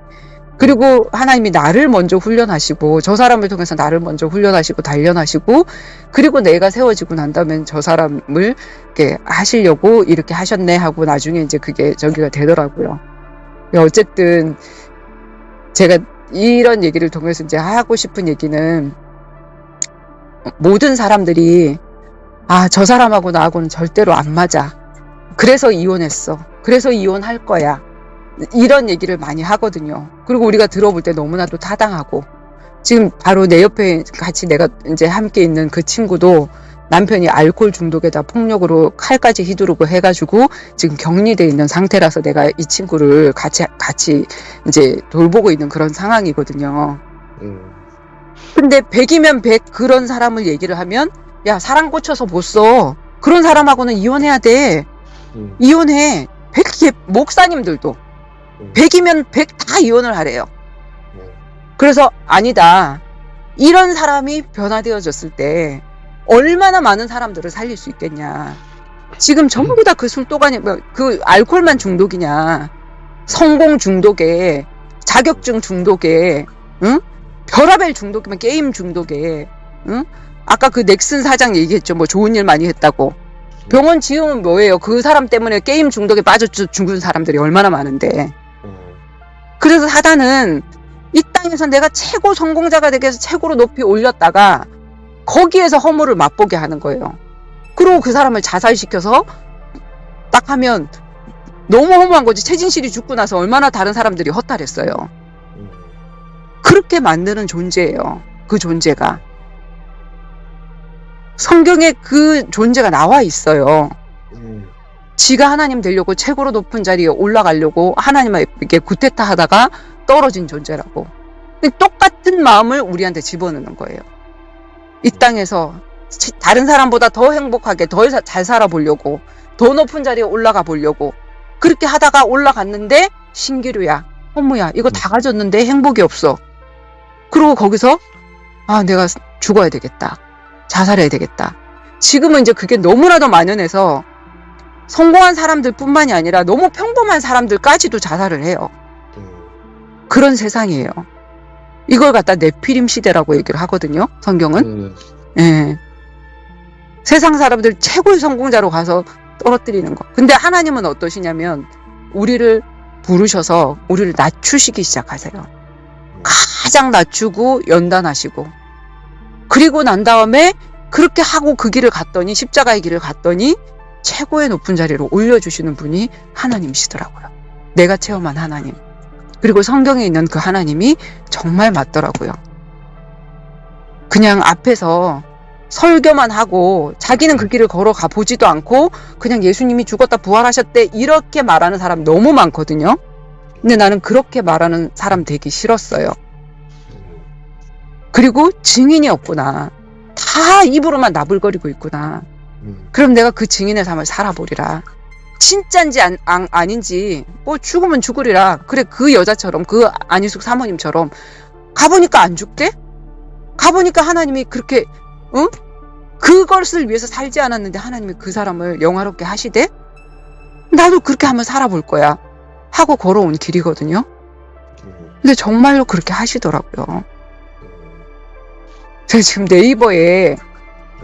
그리고 하나님이 나를 먼저 훈련하시고, 저 사람을 통해서 나를 먼저 훈련하시고 단련하시고, 그리고 내가 세워지고 난 다음엔 저 사람을 이렇게 하시려고 이렇게 하셨네 하고 나중에 이제 그게 저기가 되더라고요. 어쨌든 제가 이런 얘기를 통해서 이제 하고 싶은 얘기는, 모든 사람들이 저 사람하고 나하고는 절대로 안 맞아. 그래서 이혼했어. 그래서 이혼할 거야. 이런 얘기를 많이 하거든요. 그리고 우리가 들어볼 때 너무나도 타당하고, 지금 바로 내 옆에 같이 내가 이제 함께 있는 그 친구도 남편이 알코올 중독에다 폭력으로 칼까지 휘두르고 해가지고 지금 격리돼 있는 상태라서 내가 이 친구를 같이 이제 돌보고 있는 그런 상황이거든요. 근데 100이면 100 그런 사람을 얘기를 하면, 야, 사랑 고쳐서 못 써. 그런 사람하고는 이혼해야 돼. 이혼해. 100, 목사님들도 100이면 100 다 이혼을 하래요. 그래서 아니다. 이런 사람이 변화되어졌을 때 얼마나 많은 사람들을 살릴 수 있겠냐. 지금 전부 다 그 술도가니, 그 알코올만 중독이냐. 성공 중독에, 자격증 중독에, 응? 별하별 중독이면 게임 중독에, 응? 아까 그 넥슨 사장 얘기했죠. 뭐 좋은 일 많이 했다고. 병원 지으면 뭐예요? 그 사람 때문에 게임 중독에 빠져 죽은 사람들이 얼마나 많은데. 그래서 사단은 이 땅에서 내가 최고 성공자가 되게 해서 최고로 높이 올렸다가 거기에서 허물을 맛보게 하는 거예요. 그리고 그 사람을 자살시켜서 딱 하면 너무 허무한 거지. 최진실이 죽고 나서 얼마나 다른 사람들이 허탈했어요. 그렇게 만드는 존재예요. 그 존재가. 성경에 그 존재가 나와 있어요. 지가 하나님 되려고 최고로 높은 자리에 올라가려고 하나님에게 구테타 하다가 떨어진 존재라고. 똑같은 마음을 우리한테 집어넣는 거예요. 이 땅에서 다른 사람보다 더 행복하게 더 잘 살아보려고, 더 높은 자리에 올라가 보려고 그렇게 하다가 올라갔는데 신기루야, 어머야, 이거 다 가졌는데 행복이 없어. 그리고 거기서 내가 죽어야 되겠다, 자살해야 되겠다. 지금은 이제 그게 너무나도 만연해서 성공한 사람들 뿐만이 아니라 너무 평범한 사람들까지도 자살을 해요. 그런 세상이에요. 이걸 갖다 네피림 시대라고 얘기를 하거든요, 성경은. 예. 세상 사람들 최고의 성공자로 가서 떨어뜨리는 거. 근데 하나님은 어떠시냐면 우리를 부르셔서 우리를 낮추시기 시작하세요. 가장 낮추고 연단하시고, 그리고 난 다음에 그렇게 하고 그 길을 갔더니, 십자가의 길을 갔더니 최고의 높은 자리로 올려주시는 분이 하나님이시더라고요. 내가 체험한 하나님. 그리고 성경에 있는 그 하나님이 정말 맞더라고요. 그냥 앞에서 설교만 하고 자기는 그 길을 걸어가 보지도 않고 그냥 예수님이 죽었다 부활하셨대 이렇게 말하는 사람 너무 많거든요. 근데 나는 그렇게 말하는 사람 되기 싫었어요. 그리고 증인이 없구나, 다 입으로만 나불거리고 있구나. 그럼 내가 그 증인의 삶을 살아보리라. 진짜인지 아닌지 뭐 죽으면 죽으리라. 그래, 그 여자처럼, 그 안희숙 사모님처럼 가보니까 안 죽대? 가보니까 하나님이 그렇게 그것을 위해서 살지 않았는데 하나님이 그 사람을 영화롭게 하시대? 나도 그렇게 한번 살아볼 거야 하고 걸어온 길이거든요. 근데 정말로 그렇게 하시더라고요. 제가 지금 네이버에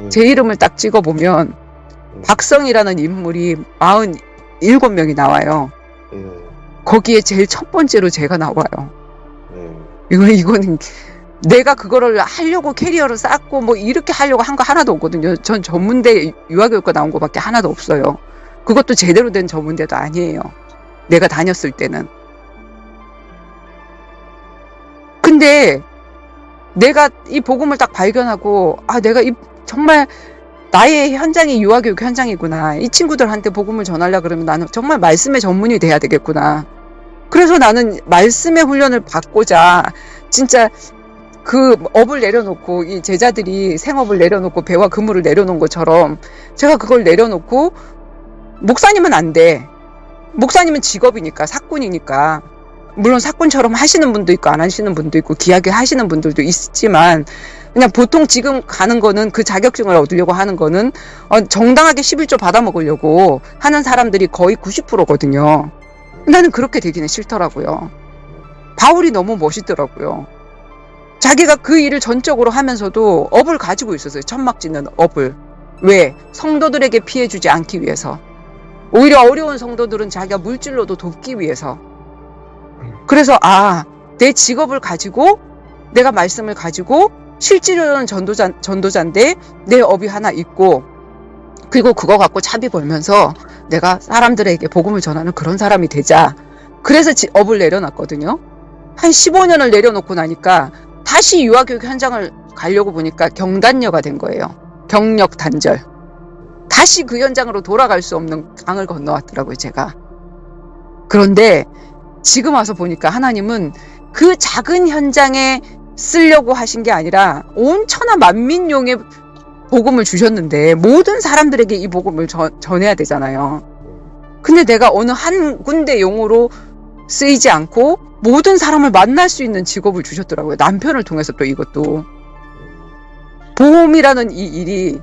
제 이름을 딱 찍어보면 박성이라는 인물이 47명이 나와요. 거기에 제일 첫 번째로 제가 나와요. 이거는 내가 그거를 하려고 캐리어를 쌓고 뭐 이렇게 하려고 한 거 하나도 없거든요. 전 전문대 유아교육과 나온 거밖에 하나도 없어요. 그것도 제대로 된 전문대도 아니에요, 내가 다녔을 때는. 근데 내가 이 복음을 딱 발견하고, 내가 정말 나의 현장이 유아교육 현장이구나, 이 친구들한테 복음을 전하려고 그러면 나는 정말 말씀의 전문이 돼야 되겠구나. 그래서 나는 말씀의 훈련을 받고자 진짜 그 업을 내려놓고, 이 제자들이 생업을 내려놓고 배와 그물을 내려놓은 것처럼 제가 그걸 내려놓고, 목사님은 안 돼. 목사님은 직업이니까, 사꾼이니까. 물론 사꾼처럼 하시는 분도 있고 안 하시는 분도 있고 귀하게 하시는 분들도 있지만, 그냥 보통 지금 가는 거는, 그 자격증을 얻으려고 하는 거는 정당하게 11조 받아 먹으려고 하는 사람들이 거의 90%거든요. 나는 그렇게 되기는 싫더라고요. 바울이 너무 멋있더라고요. 자기가 그 일을 전적으로 하면서도 업을 가지고 있었어요. 천막 짓는 업을. 왜? 성도들에게 피해 주지 않기 위해서. 오히려 어려운 성도들은 자기가 물질로도 돕기 위해서. 그래서 내 직업을 가지고, 내가 말씀을 가지고, 실제로는 전도자인데 내 업이 하나 있고, 그리고 그거 갖고 차비 벌면서 내가 사람들에게 복음을 전하는 그런 사람이 되자. 그래서 업을 내려놨거든요. 한 15년을 내려놓고 나니까 다시 유아교육 현장을 가려고 보니까 경단녀가 된 거예요. 경력 단절. 다시 그 현장으로 돌아갈 수 없는 강을 건너왔더라고요, 제가. 그런데 지금 와서 보니까 하나님은 그 작은 현장에 쓰려고 하신 게 아니라 온 천하 만민용의 복음을 주셨는데 모든 사람들에게 이 복음을 전해야 되잖아요. 근데 내가 어느 한 군데 용으로 쓰이지 않고 모든 사람을 만날 수 있는 직업을 주셨더라고요. 남편을 통해서. 또 이것도 보험이라는 이 일이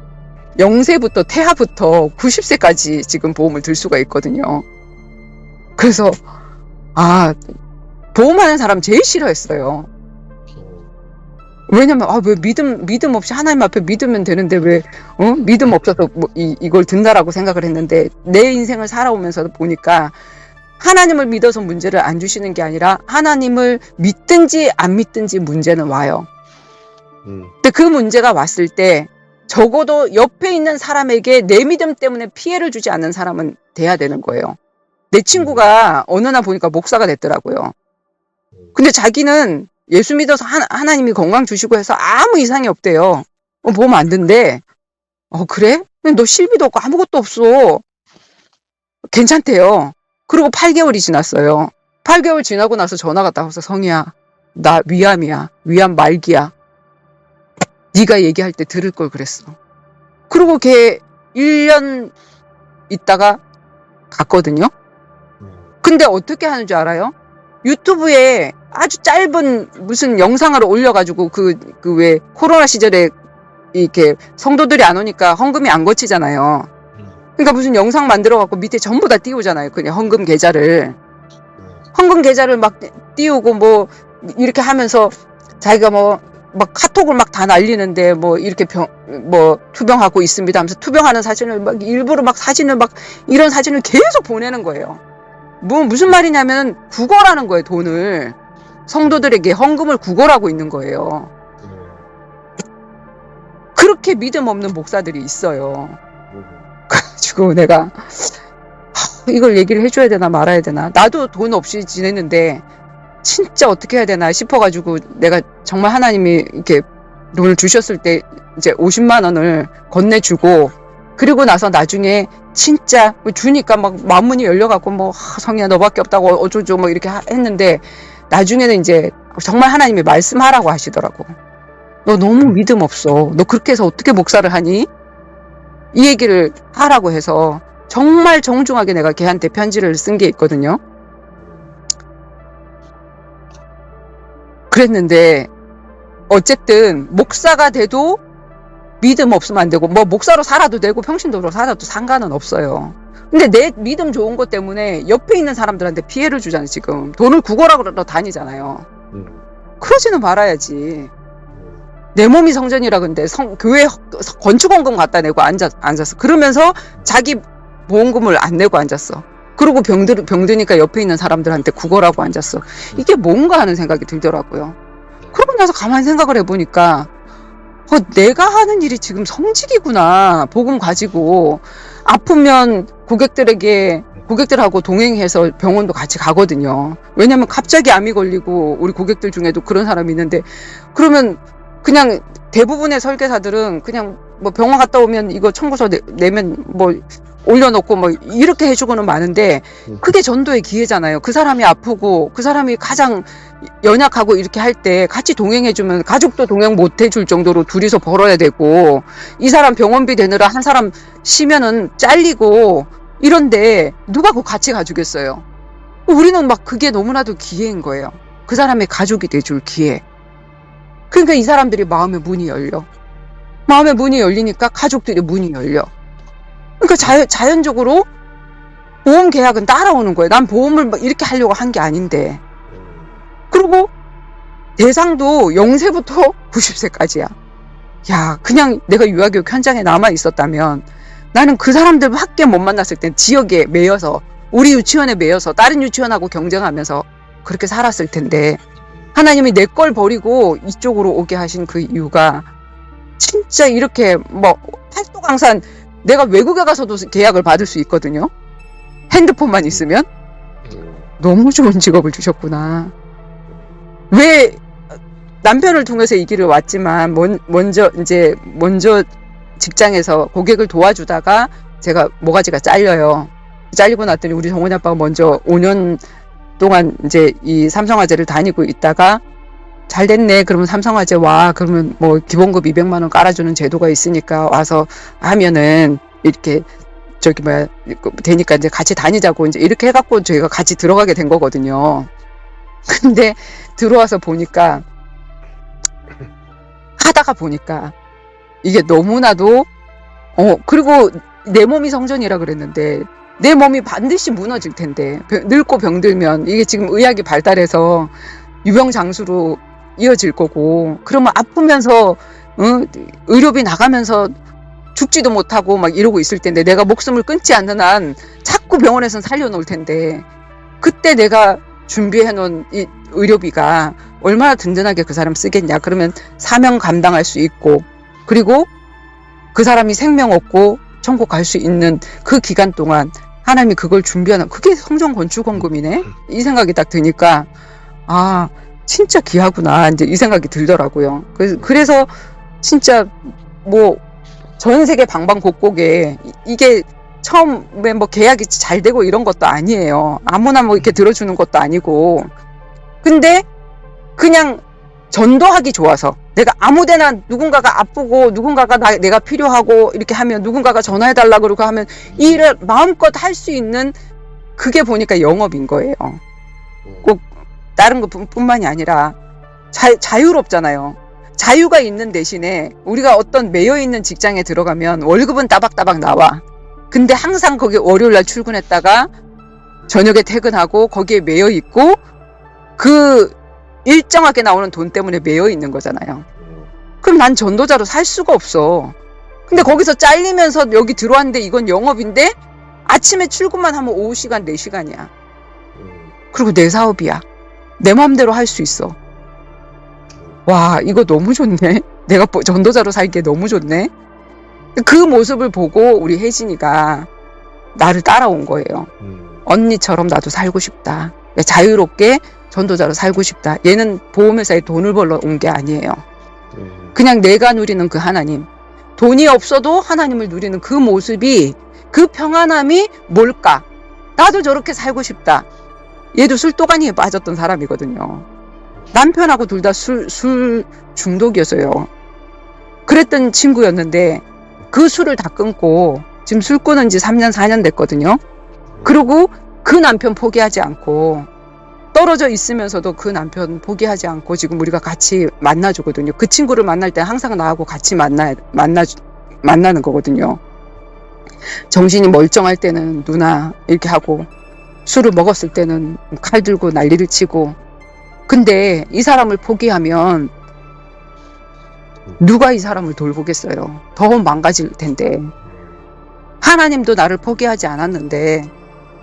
0세부터 태아부터 90세까지 지금 보험을 들 수가 있거든요. 그래서 보험하는 사람 제일 싫어했어요. 왜냐면 왜 믿음 없이 하나님 앞에 믿으면 되는데 왜 믿음 없어서 이걸 든다라고 생각을 했는데, 내 인생을 살아오면서 보니까 하나님을 믿어서 문제를 안 주시는 게 아니라 하나님을 믿든지 안 믿든지 문제는 와요. 근데 그 문제가 왔을 때 적어도 옆에 있는 사람에게 내 믿음 때문에 피해를 주지 않는 사람은 돼야 되는 거예요. 내 친구가 어느 날 보니까 목사가 됐더라고요. 근데 자기는 예수 믿어서 하나님이 건강 주시고 해서 아무 이상이 없대요. 보면 안 된대. 그래? 너 실비도 없고 아무것도 없어. 괜찮대요. 그리고 8개월이 지났어요. 8개월 지나고 나서 전화가 딱 와서, 성희야, 나 위암이야. 위암 말기야. 네가 얘기할 때 들을 걸 그랬어. 그리고 걔 1년 있다가 갔거든요. 근데 어떻게 하는 줄 알아요? 유튜브에 아주 짧은 무슨 영상을 올려가지고 왜 코로나 시절에 이렇게 성도들이 안 오니까 헌금이 안 거치잖아요. 그러니까 무슨 영상 만들어갖고 밑에 전부 다 띄우잖아요. 그냥 헌금 계좌를 막 띄우고 뭐 이렇게 하면서 자기가 뭐 막 카톡을 막 다 날리는데 뭐 이렇게 투병하고 있습니다 하면서 투병하는 사진을 막 일부러 막 사진을 막 이런 사진을 계속 보내는 거예요. 무슨 말이냐면 구걸하는 거예요. 돈을 성도들에게 헌금을 구걸하고 있는 거예요. 그렇게 믿음 없는 목사들이 있어요. 그래가지고 내가 이걸 얘기를 해줘야 되나 말아야 되나. 나도 돈 없이 지냈는데 진짜 어떻게 해야 되나 싶어가지고 내가 정말 하나님이 이렇게 돈을 주셨을 때 이제 50만 원을 건네주고 그리고 나서 나중에 진짜 주니까 막 마음문이 열려갖고 뭐 성희야 너밖에 없다고 어쩌죠 뭐 이렇게 했는데 나중에는 이제 정말 하나님이 말씀하라고 하시더라고. 너 너무 믿음 없어. 너 그렇게 해서 어떻게 목사를 하니? 이 얘기를 하라고 해서 정말 정중하게 내가 걔한테 편지를 쓴 게 있거든요. 그랬는데 어쨌든 목사가 돼도 믿음 없으면 안 되고 뭐 목사로 살아도 되고 평신도로 살아도 상관은 없어요. 근데 내 믿음 좋은 것 때문에 옆에 있는 사람들한테 피해를 주잖아요. 지금 돈을 구걸하러 다니잖아요. 그러지는 말아야지. 내 몸이 성전이라 근데 교회 건축원금 갖다 내고 앉았어. 그러면서 자기 보험금을 안 내고 앉았어. 그리고 병드니까 옆에 있는 사람들한테 구걸하고 앉았어. 이게 뭔가 하는 생각이 들더라고요. 그러고 나서 가만히 생각을 해보니까 내가 하는 일이 지금 성직이구나. 복음 가지고 아프면 고객들하고 동행해서 병원도 같이 가거든요. 왜냐면 갑자기 암이 걸리고 우리 고객들 중에도 그런 사람이 있는데 그러면 그냥 대부분의 설계사들은 그냥 뭐 병원 갔다 오면 이거 청구서 내면 뭐 올려놓고 뭐 이렇게 해주고는 마는데 그게 전도의 기회잖아요. 그 사람이 아프고 그 사람이 가장 연약하고 이렇게 할 때 같이 동행해주면 가족도 동행 못 해줄 정도로 둘이서 벌어야 되고 이 사람 병원비 대느라 한 사람 쉬면은 잘리고 이런데 누가 그 같이 가주겠어요. 우리는 막 그게 너무나도 기회인 거예요. 그 사람의 가족이 돼줄 기회. 그러니까 이 사람들이 마음의 문이 열려. 마음의 문이 열리니까 가족들의 문이 열려. 그러니까 자연적으로 보험 계약은 따라오는 거예요. 난 보험을 막 이렇게 하려고 한 게 아닌데. 그리고 대상도 0세부터 90세까지야. 야, 그냥 내가 유아교육 현장에 남아 있었다면 나는 그 사람들밖에 못 만났을 땐 지역에 매여서 우리 유치원에 매여서 다른 유치원하고 경쟁하면서 그렇게 살았을 텐데 하나님이 내 걸 버리고 이쪽으로 오게 하신 그 이유가 진짜 이렇게 뭐 팔도강산 내가 외국에 가서도 계약을 받을 수 있거든요. 핸드폰만 있으면. 너무 좋은 직업을 주셨구나. 왜 남편을 통해서 이 길을 왔지만 먼저 직장에서 고객을 도와주다가 제가 모가지가 잘려요. 잘리고 났더니 우리 정원이 아빠가 먼저 5년 동안 이제 이 삼성화재를 다니고 있다가 잘 됐네. 그러면 삼성화재 와. 그러면 뭐 기본급 200만 원 깔아주는 제도가 있으니까 와서 하면은 이렇게 되니까 이제 같이 다니자고 이제 이렇게 해갖고 저희가 같이 들어가게 된 거거든요. 근데 들어와서 보니까 하다가 보니까 이게 너무나도 그리고 내 몸이 성전이라 그랬는데 내 몸이 반드시 무너질 텐데 늙고 병들면 이게 지금 의학이 발달해서 유병장수로 이어질 거고 그러면 아프면서 의료비 나가면서 죽지도 못하고 막 이러고 있을 텐데 내가 목숨을 끊지 않는 한 자꾸 병원에선 살려놓을 텐데 그때 내가 준비해 놓은 이 의료비가 얼마나 든든하게 그 사람 쓰겠냐. 그러면 사명 감당할 수 있고 그리고 그 사람이 생명 얻고 천국 갈 수 있는 그 기간 동안 하나님이 그걸 준비하는 그게 성전 건축원금이네. 이 생각이 딱 드니까 아 진짜 귀하구나 이제 이 생각이 들더라고요. 그래서 진짜 뭐 전 세계 방방곡곡에 이게 처음에 뭐 계약이 잘 되고 이런 것도 아니에요. 아무나 뭐 이렇게 들어주는 것도 아니고 근데 그냥 전도하기 좋아서, 내가 아무데나 누군가가 아프고 누군가가 내가 필요하고 이렇게 하면 누군가가 전화해달라 그러고 하면 일을 마음껏 할 수 있는, 그게 보니까 영업인 거예요. 꼭 다른 것뿐만이 아니라 자유롭잖아요. 자유가 있는 대신에 우리가 어떤 매여있는 직장에 들어가면 월급은 따박따박 나와. 근데 항상 거기 월요일날 출근했다가 저녁에 퇴근하고 거기에 매여있고 그 일정하게 나오는 돈 때문에 매여있는 거잖아요. 그럼 난 전도자로 살 수가 없어. 근데 거기서 잘리면서 여기 들어왔는데 이건 영업인데 아침에 출근만 하면 오후 시간 4시간이야. 그리고 내 사업이야. 내 마음대로 할 수 있어. 와, 이거 너무 좋네. 내가 전도자로 살기에 너무 좋네. 그 모습을 보고 우리 혜진이가 나를 따라온 거예요. 언니처럼 나도 살고 싶다. 자유롭게 전도자로 살고 싶다. 얘는 보험회사에 돈을 벌러 온 게 아니에요. 그냥 내가 누리는 그 하나님, 돈이 없어도 하나님을 누리는 그 모습이, 그 평안함이 뭘까? 나도 저렇게 살고 싶다. 얘도 술도가니에 빠졌던 사람이거든요. 남편하고 둘 다 술 중독이었어요. 그랬던 친구였는데 그 술을 다 끊고 지금 술 끊은 지 3년 4년 됐거든요. 그리고 그 남편 포기하지 않고, 떨어져 있으면서도 그 남편 포기하지 않고 지금 우리가 같이 만나주거든요. 그 친구를 만날 때 항상 나하고 같이 만나는 거거든요. 정신이 멀쩡할 때는 누나 이렇게 하고, 술을 먹었을 때는 칼 들고 난리를 치고. 근데 이 사람을 포기하면 누가 이 사람을 돌보겠어요? 더 망가질 텐데. 하나님도 나를 포기하지 않았는데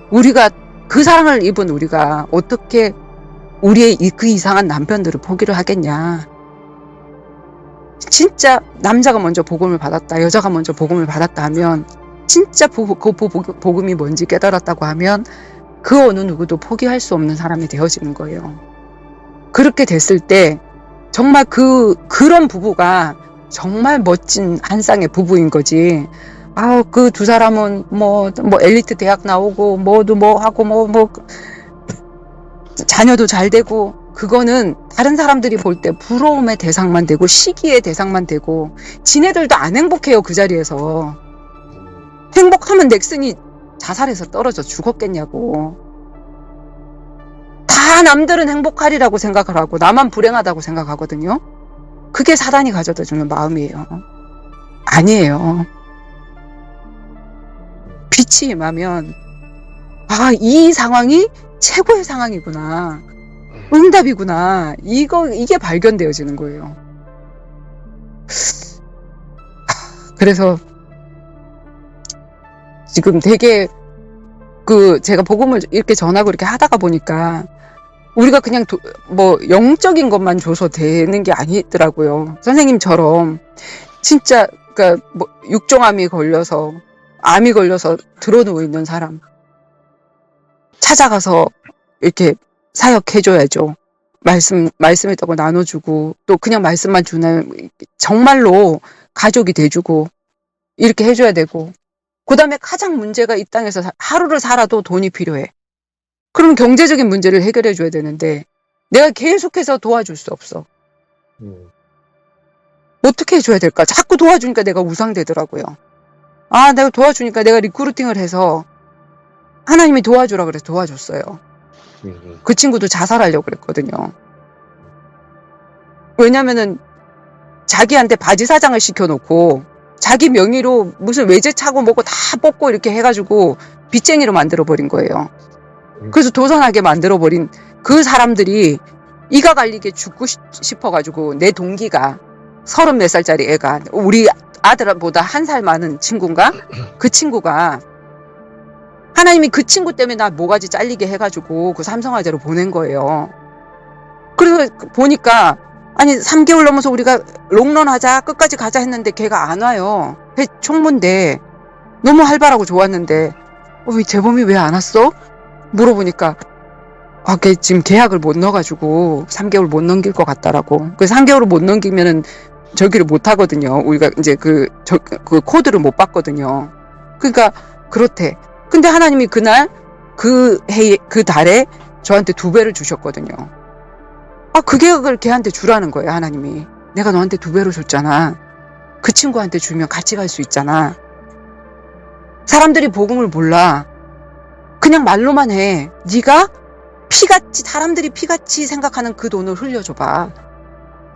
우리가, 그 사랑을 입은 우리가 어떻게 우리의 그 이상한 남편들을 포기를 하겠냐. 진짜 남자가 먼저 복음을 받았다, 여자가 먼저 복음을 받았다 하면, 진짜 그 복음이 뭔지 깨달았다고 하면 그 어느 누구도 포기할 수 없는 사람이 되어지는 거예요. 그렇게 됐을 때 정말 그런 부부가 정말 멋진 한 쌍의 부부인 거지. 그 두 사람은 뭐 엘리트 대학 나오고 뭐도 뭐 하고 뭐 자녀도 잘 되고, 그거는 다른 사람들이 볼 때 부러움의 대상만 되고 시기의 대상만 되고, 지네들도 안 행복해요. 그 자리에서 행복하면 넥슨이 자살해서 떨어져 죽었겠냐고. 다 남들은 행복하리라고 생각을 하고 나만 불행하다고 생각하거든요. 그게 사단이 가져다 주는 마음이에요. 아니에요. 빛이 임하면, 이 상황이 최고의 상황이구나, 응답이구나, 이게 발견되어지는 거예요. 그래서 지금 되게 제가 복음을 이렇게 전하고 이렇게 하다가 보니까 우리가 그냥 영적인 것만 줘서 되는 게 아니더라고요. 선생님처럼 진짜 육종암이 걸려서, 암이 걸려서 드러누워 있는 사람 찾아가서 이렇게 사역해줘야죠. 말씀했다고 나눠주고, 또 그냥 말씀만 주는, 정말로 가족이 돼주고 이렇게 해줘야 되고, 그 다음에 가장 문제가, 이 땅에서 하루를 살아도 돈이 필요해. 그럼 경제적인 문제를 해결해 줘야 되는데 내가 계속해서 도와줄 수 없어. 어떻게 해줘야 될까? 자꾸 도와주니까 내가 우상되더라고요. 내가 도와주니까, 내가 리크루팅을 해서 하나님이 도와주라 그래서 도와줬어요. 그 친구도 자살하려고 그랬거든요. 왜냐면은 자기한테 바지 사장을 시켜놓고 자기 명의로 무슨 외제차고 뭐고 다 뽑고 이렇게 해가지고 빚쟁이로 만들어버린 거예요. 그래서 도산하게 만들어버린 그 사람들이 이가 갈리게 죽고 싶어가지고, 내 동기가 34살짜리 애가, 우리 아들보다 1살 많은 친구인가? 그 친구가, 하나님이 그 친구 때문에 나 모가지 잘리게 해가지고 그 삼성화재로 보낸 거예요. 그래서 보니까, 3개월 넘어서 우리가 롱런 하자, 끝까지 가자 했는데 걔가 안 와요. 총무인데 너무 활발하고 좋았는데 재범이 왜 안 왔어? 물어보니까 걔 지금 계약을 못 넣어가지고 3개월 못 넘길 것 같다라고. 그 3개월을 못 넘기면은 저기를 못 하거든요. 우리가 이제 그 코드를 못 받거든요. 그러니까 그렇대. 근데 하나님이 그날 그 달에 저한테 2배를 주셨거든요. 그걸 걔한테 주라는 거예요, 하나님이. 내가 너한테 2배로 줬잖아. 그 친구한테 주면 같이 갈 수 있잖아. 사람들이 복음을 몰라. 그냥 말로만 해. 네가 피같이, 사람들이 피같이 생각하는 그 돈을 흘려줘봐.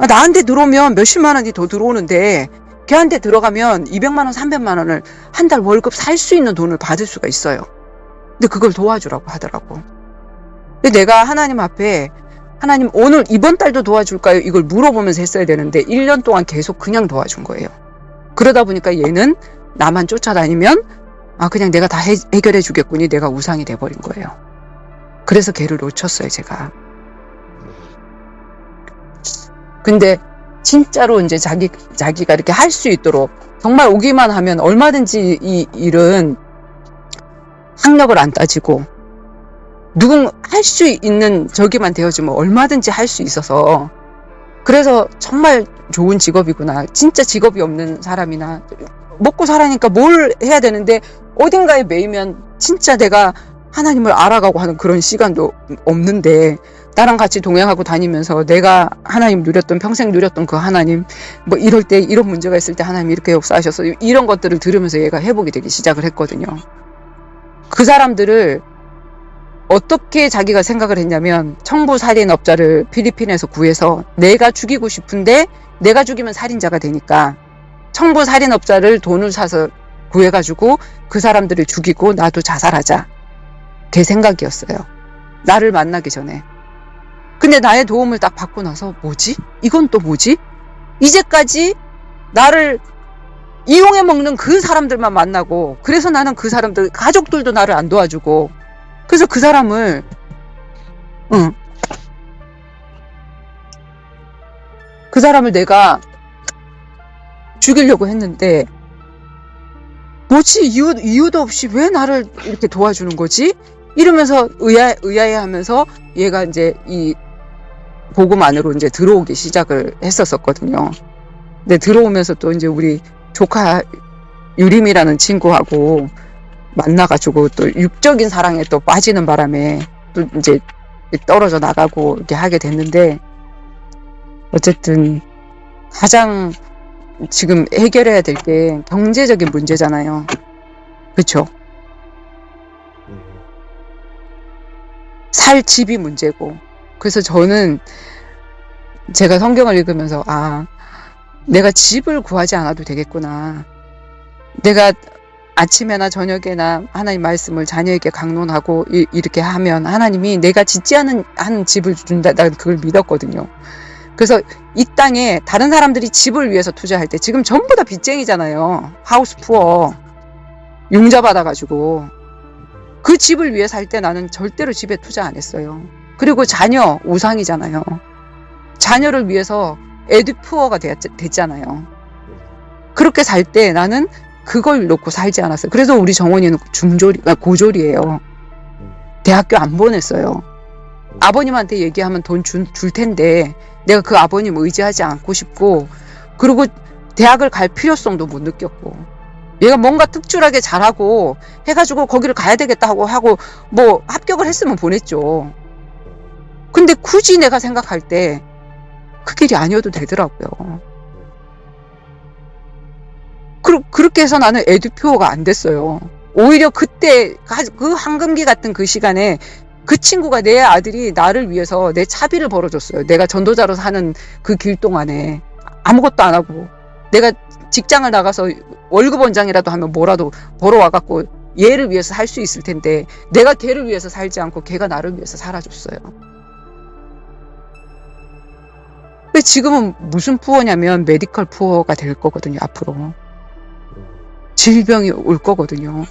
나한테 들어오면 몇십만 원이 더 들어오는데 걔한테 들어가면 200만 원, 300만 원을 한 달 월급 살 수 있는 돈을 받을 수가 있어요. 근데 그걸 도와주라고 하더라고. 근데 내가 하나님 앞에, 하나님 오늘 이번 달도 도와줄까요? 이걸 물어보면서 했어야 되는데 1년 동안 계속 그냥 도와준 거예요. 그러다 보니까 얘는 나만 쫓아다니면 그냥 내가 다 해결해 주겠군이, 내가 우상이 돼버린 거예요. 그래서 걔를 놓쳤어요, 제가. 근데 진짜로 이제 자기가 이렇게 할 수 있도록 정말 오기만 하면 얼마든지 이 일은 학력을 안 따지고 할 수 있는 저기만 되어주면 얼마든지 할 수 있어서, 그래서 정말 좋은 직업이구나. 진짜 직업이 없는 사람이나 먹고 살아니까 뭘 해야 되는데 어딘가에 매이면 진짜 내가 하나님을 알아가고 하는 그런 시간도 없는데, 나랑 같이 동행하고 다니면서 내가 하나님 누렸던, 평생 누렸던 그 하나님, 뭐 이럴 때, 이런 문제가 있을 때 하나님 이렇게 역사하셔서, 이런 것들을 들으면서 얘가 회복이 되기 시작을 했거든요. 그 사람들을 어떻게 자기가 생각을 했냐면, 청부살인업자를 필리핀에서 구해서 내가 죽이고 싶은데 내가 죽이면 살인자가 되니까 청부살인업자를 돈을 사서 구해가지고 그 사람들을 죽이고 나도 자살하자. 걔 생각이었어요. 나를 만나기 전에. 근데 나의 도움을 딱 받고 나서, 뭐지? 이건 또 뭐지? 이제까지 나를 이용해 먹는 그 사람들만 만나고, 그래서 나는 그 사람들, 가족들도 나를 안 도와주고, 그래서 그 사람을, 그 사람을 내가 죽이려고 했는데, 뭐지? 이유도 없이 왜 나를 이렇게 도와주는 거지? 이러면서 의아해하면서 얘가 이제 이 복음 안으로 이제 들어오기 시작을 했었거든요. 근데 들어오면서 또 이제 우리 조카 유림이라는 친구하고 만나가지고 또 육적인 사랑에 또 빠지는 바람에 또 이제 떨어져 나가고 이렇게 하게 됐는데, 어쨌든 가장 지금 해결해야 될 게 경제적인 문제잖아요. 그쵸? 살 집이 문제고. 그래서 저는 제가 성경을 읽으면서, 내가 집을 구하지 않아도 되겠구나. 내가 아침에나 저녁에나 하나님 말씀을 자녀에게 강론하고 이렇게 하면 하나님이 내가 짓지 않은 집을 준다. 난 그걸 믿었거든요. 그래서 이 땅에 다른 사람들이 집을 위해서 투자할 때 지금 전부 다 빚쟁이잖아요. 하우스 푸어. 융자 받아가지고. 그 집을 위해 살 때 나는 절대로 집에 투자 안 했어요. 그리고 자녀 우상이잖아요. 자녀를 위해서 에듀푸어가 됐잖아요. 그렇게 살 때 나는 그걸 놓고 살지 않았어요. 그래서 우리 정원이는 고졸이에요. 대학교 안 보냈어요. 아버님한테 얘기하면 돈 줄 텐데 내가 그 아버님 의지하지 않고 싶고, 그리고 대학을 갈 필요성도 못 느꼈고, 얘가 뭔가 특출하게 잘하고 해가지고 거기를 가야 되겠다 하고 뭐 합격을 했으면 보냈죠. 근데 굳이 내가 생각할 때 그 길이 아니어도 되더라고요. 그렇게 해서 나는 에듀표가 안 됐어요. 오히려 그때 그 황금기 같은 그 시간에 그 친구가, 내 아들이 나를 위해서 내 차비를 벌어줬어요. 내가 전도자로 사는 그 길 동안에 아무것도 안 하고, 내가 직장을 나가서 월급 원장이라도 하면 뭐라도 벌어와갖고 얘를 위해서 살 수 있을 텐데, 내가 걔를 위해서 살지 않고 걔가 나를 위해서 살아줬어요. 근데 지금은 무슨 푸어냐면 메디컬 푸어가 될 거거든요. 앞으로 질병이 올 거거든요.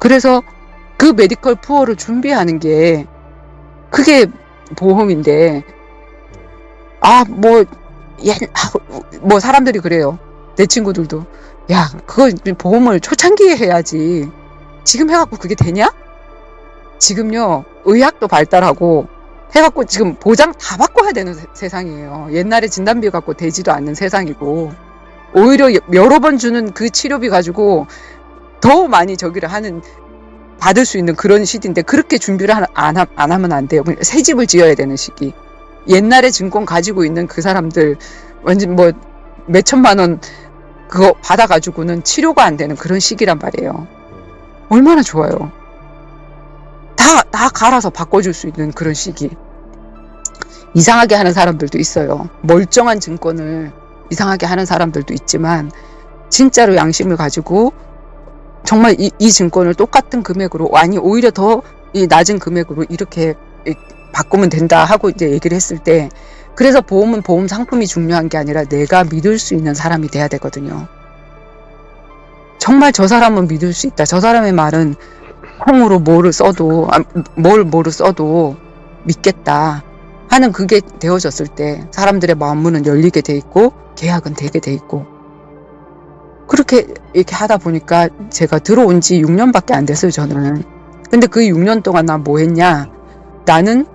그래서 그 메디컬 푸어를 준비하는 게 그게 보험인데, 뭐 사람들이 그래요. 내 친구들도, 야, 그거 보험을 초창기에 해야지 지금 해갖고 그게 되냐? 지금요, 의학도 발달하고 해갖고 지금 보장 다 받고 해야 되는 세상이에요. 옛날에 진단비 갖고 되지도 않는 세상이고, 오히려 여러 번 주는 그 치료비 가지고 더 많이 받을 수 있는 그런 시기인데, 그렇게 준비를 안 하면 안 돼요. 새 집을 지어야 되는 시기. 옛날에 증권 가지고 있는 그 사람들 완전 뭐 몇천만 원 그거 받아가지고는 치료가 안 되는 그런 시기란 말이에요. 얼마나 좋아요. 다 갈아서 바꿔줄 수 있는 그런 시기. 이상하게 하는 사람들도 있어요. 멀쩡한 증권을 이상하게 하는 사람들도 있지만 진짜로 양심을 가지고 정말 이 증권을 똑같은 금액으로 아니 오히려 더 이 낮은 금액으로 이렇게 바꾸면 된다 하고 이제 얘기를 했을 때 그래서 보험은 보험 상품이 중요한 게 아니라 내가 믿을 수 있는 사람이 돼야 되거든요. 정말 저 사람은 믿을 수 있다. 저 사람의 말은 콩으로 뭐를 써도 믿겠다 하는 그게 되어졌을 때 사람들의 마음문은 열리게 돼 있고 계약은 되게 돼 있고 그렇게 이렇게 하다 보니까 제가 들어온 지 6년밖에 안 됐어요. 저는. 근데 그 6년 동안 나 뭐 했냐, 나는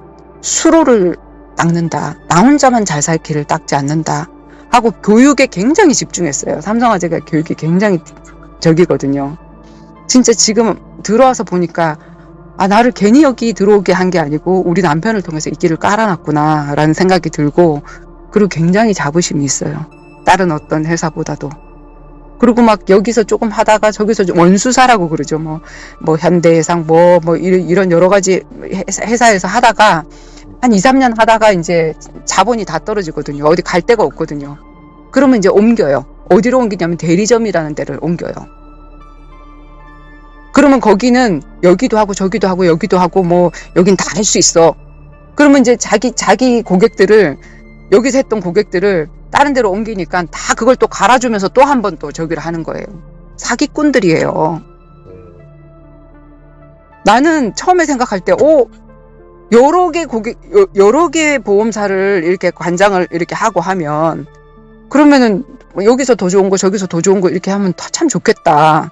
수로를 닦는다, 나 혼자만 잘 살 길을 닦지 않는다 하고 교육에 굉장히 집중했어요. 삼성화재가 교육이 굉장히 적이거든요. 진짜 지금 들어와서 보니까 나를 괜히 여기 들어오게 한 게 아니고 우리 남편을 통해서 이 길을 깔아놨구나 라는 생각이 들고 그리고 굉장히 자부심이 있어요. 다른 어떤 회사보다도. 그리고 막 여기서 조금 하다가 저기서 원수사라고 그러죠. 뭐 현대해상 이런 여러 가지 회사에서 하다가 한 2, 3년 하다가 이제 자본이 다 떨어지거든요. 어디 갈 데가 없거든요. 그러면 이제 옮겨요. 어디로 옮기냐면 대리점이라는 데를 옮겨요. 그러면 거기는 여기도 하고 저기도 하고 여기도 하고 뭐 여긴 다 할 수 있어. 그러면 이제 자기 고객들을 여기서 했던 고객들을 다른 데로 옮기니까 다 그걸 또 갈아주면서 또 한 번 또 저기를 하는 거예요. 사기꾼들이에요. 나는 처음에 생각할 때 여러 개 보험사를 이렇게 관장을 이렇게 하고 하면 그러면은 여기서 더 좋은 거 저기서 더 좋은 거 이렇게 하면 참 좋겠다.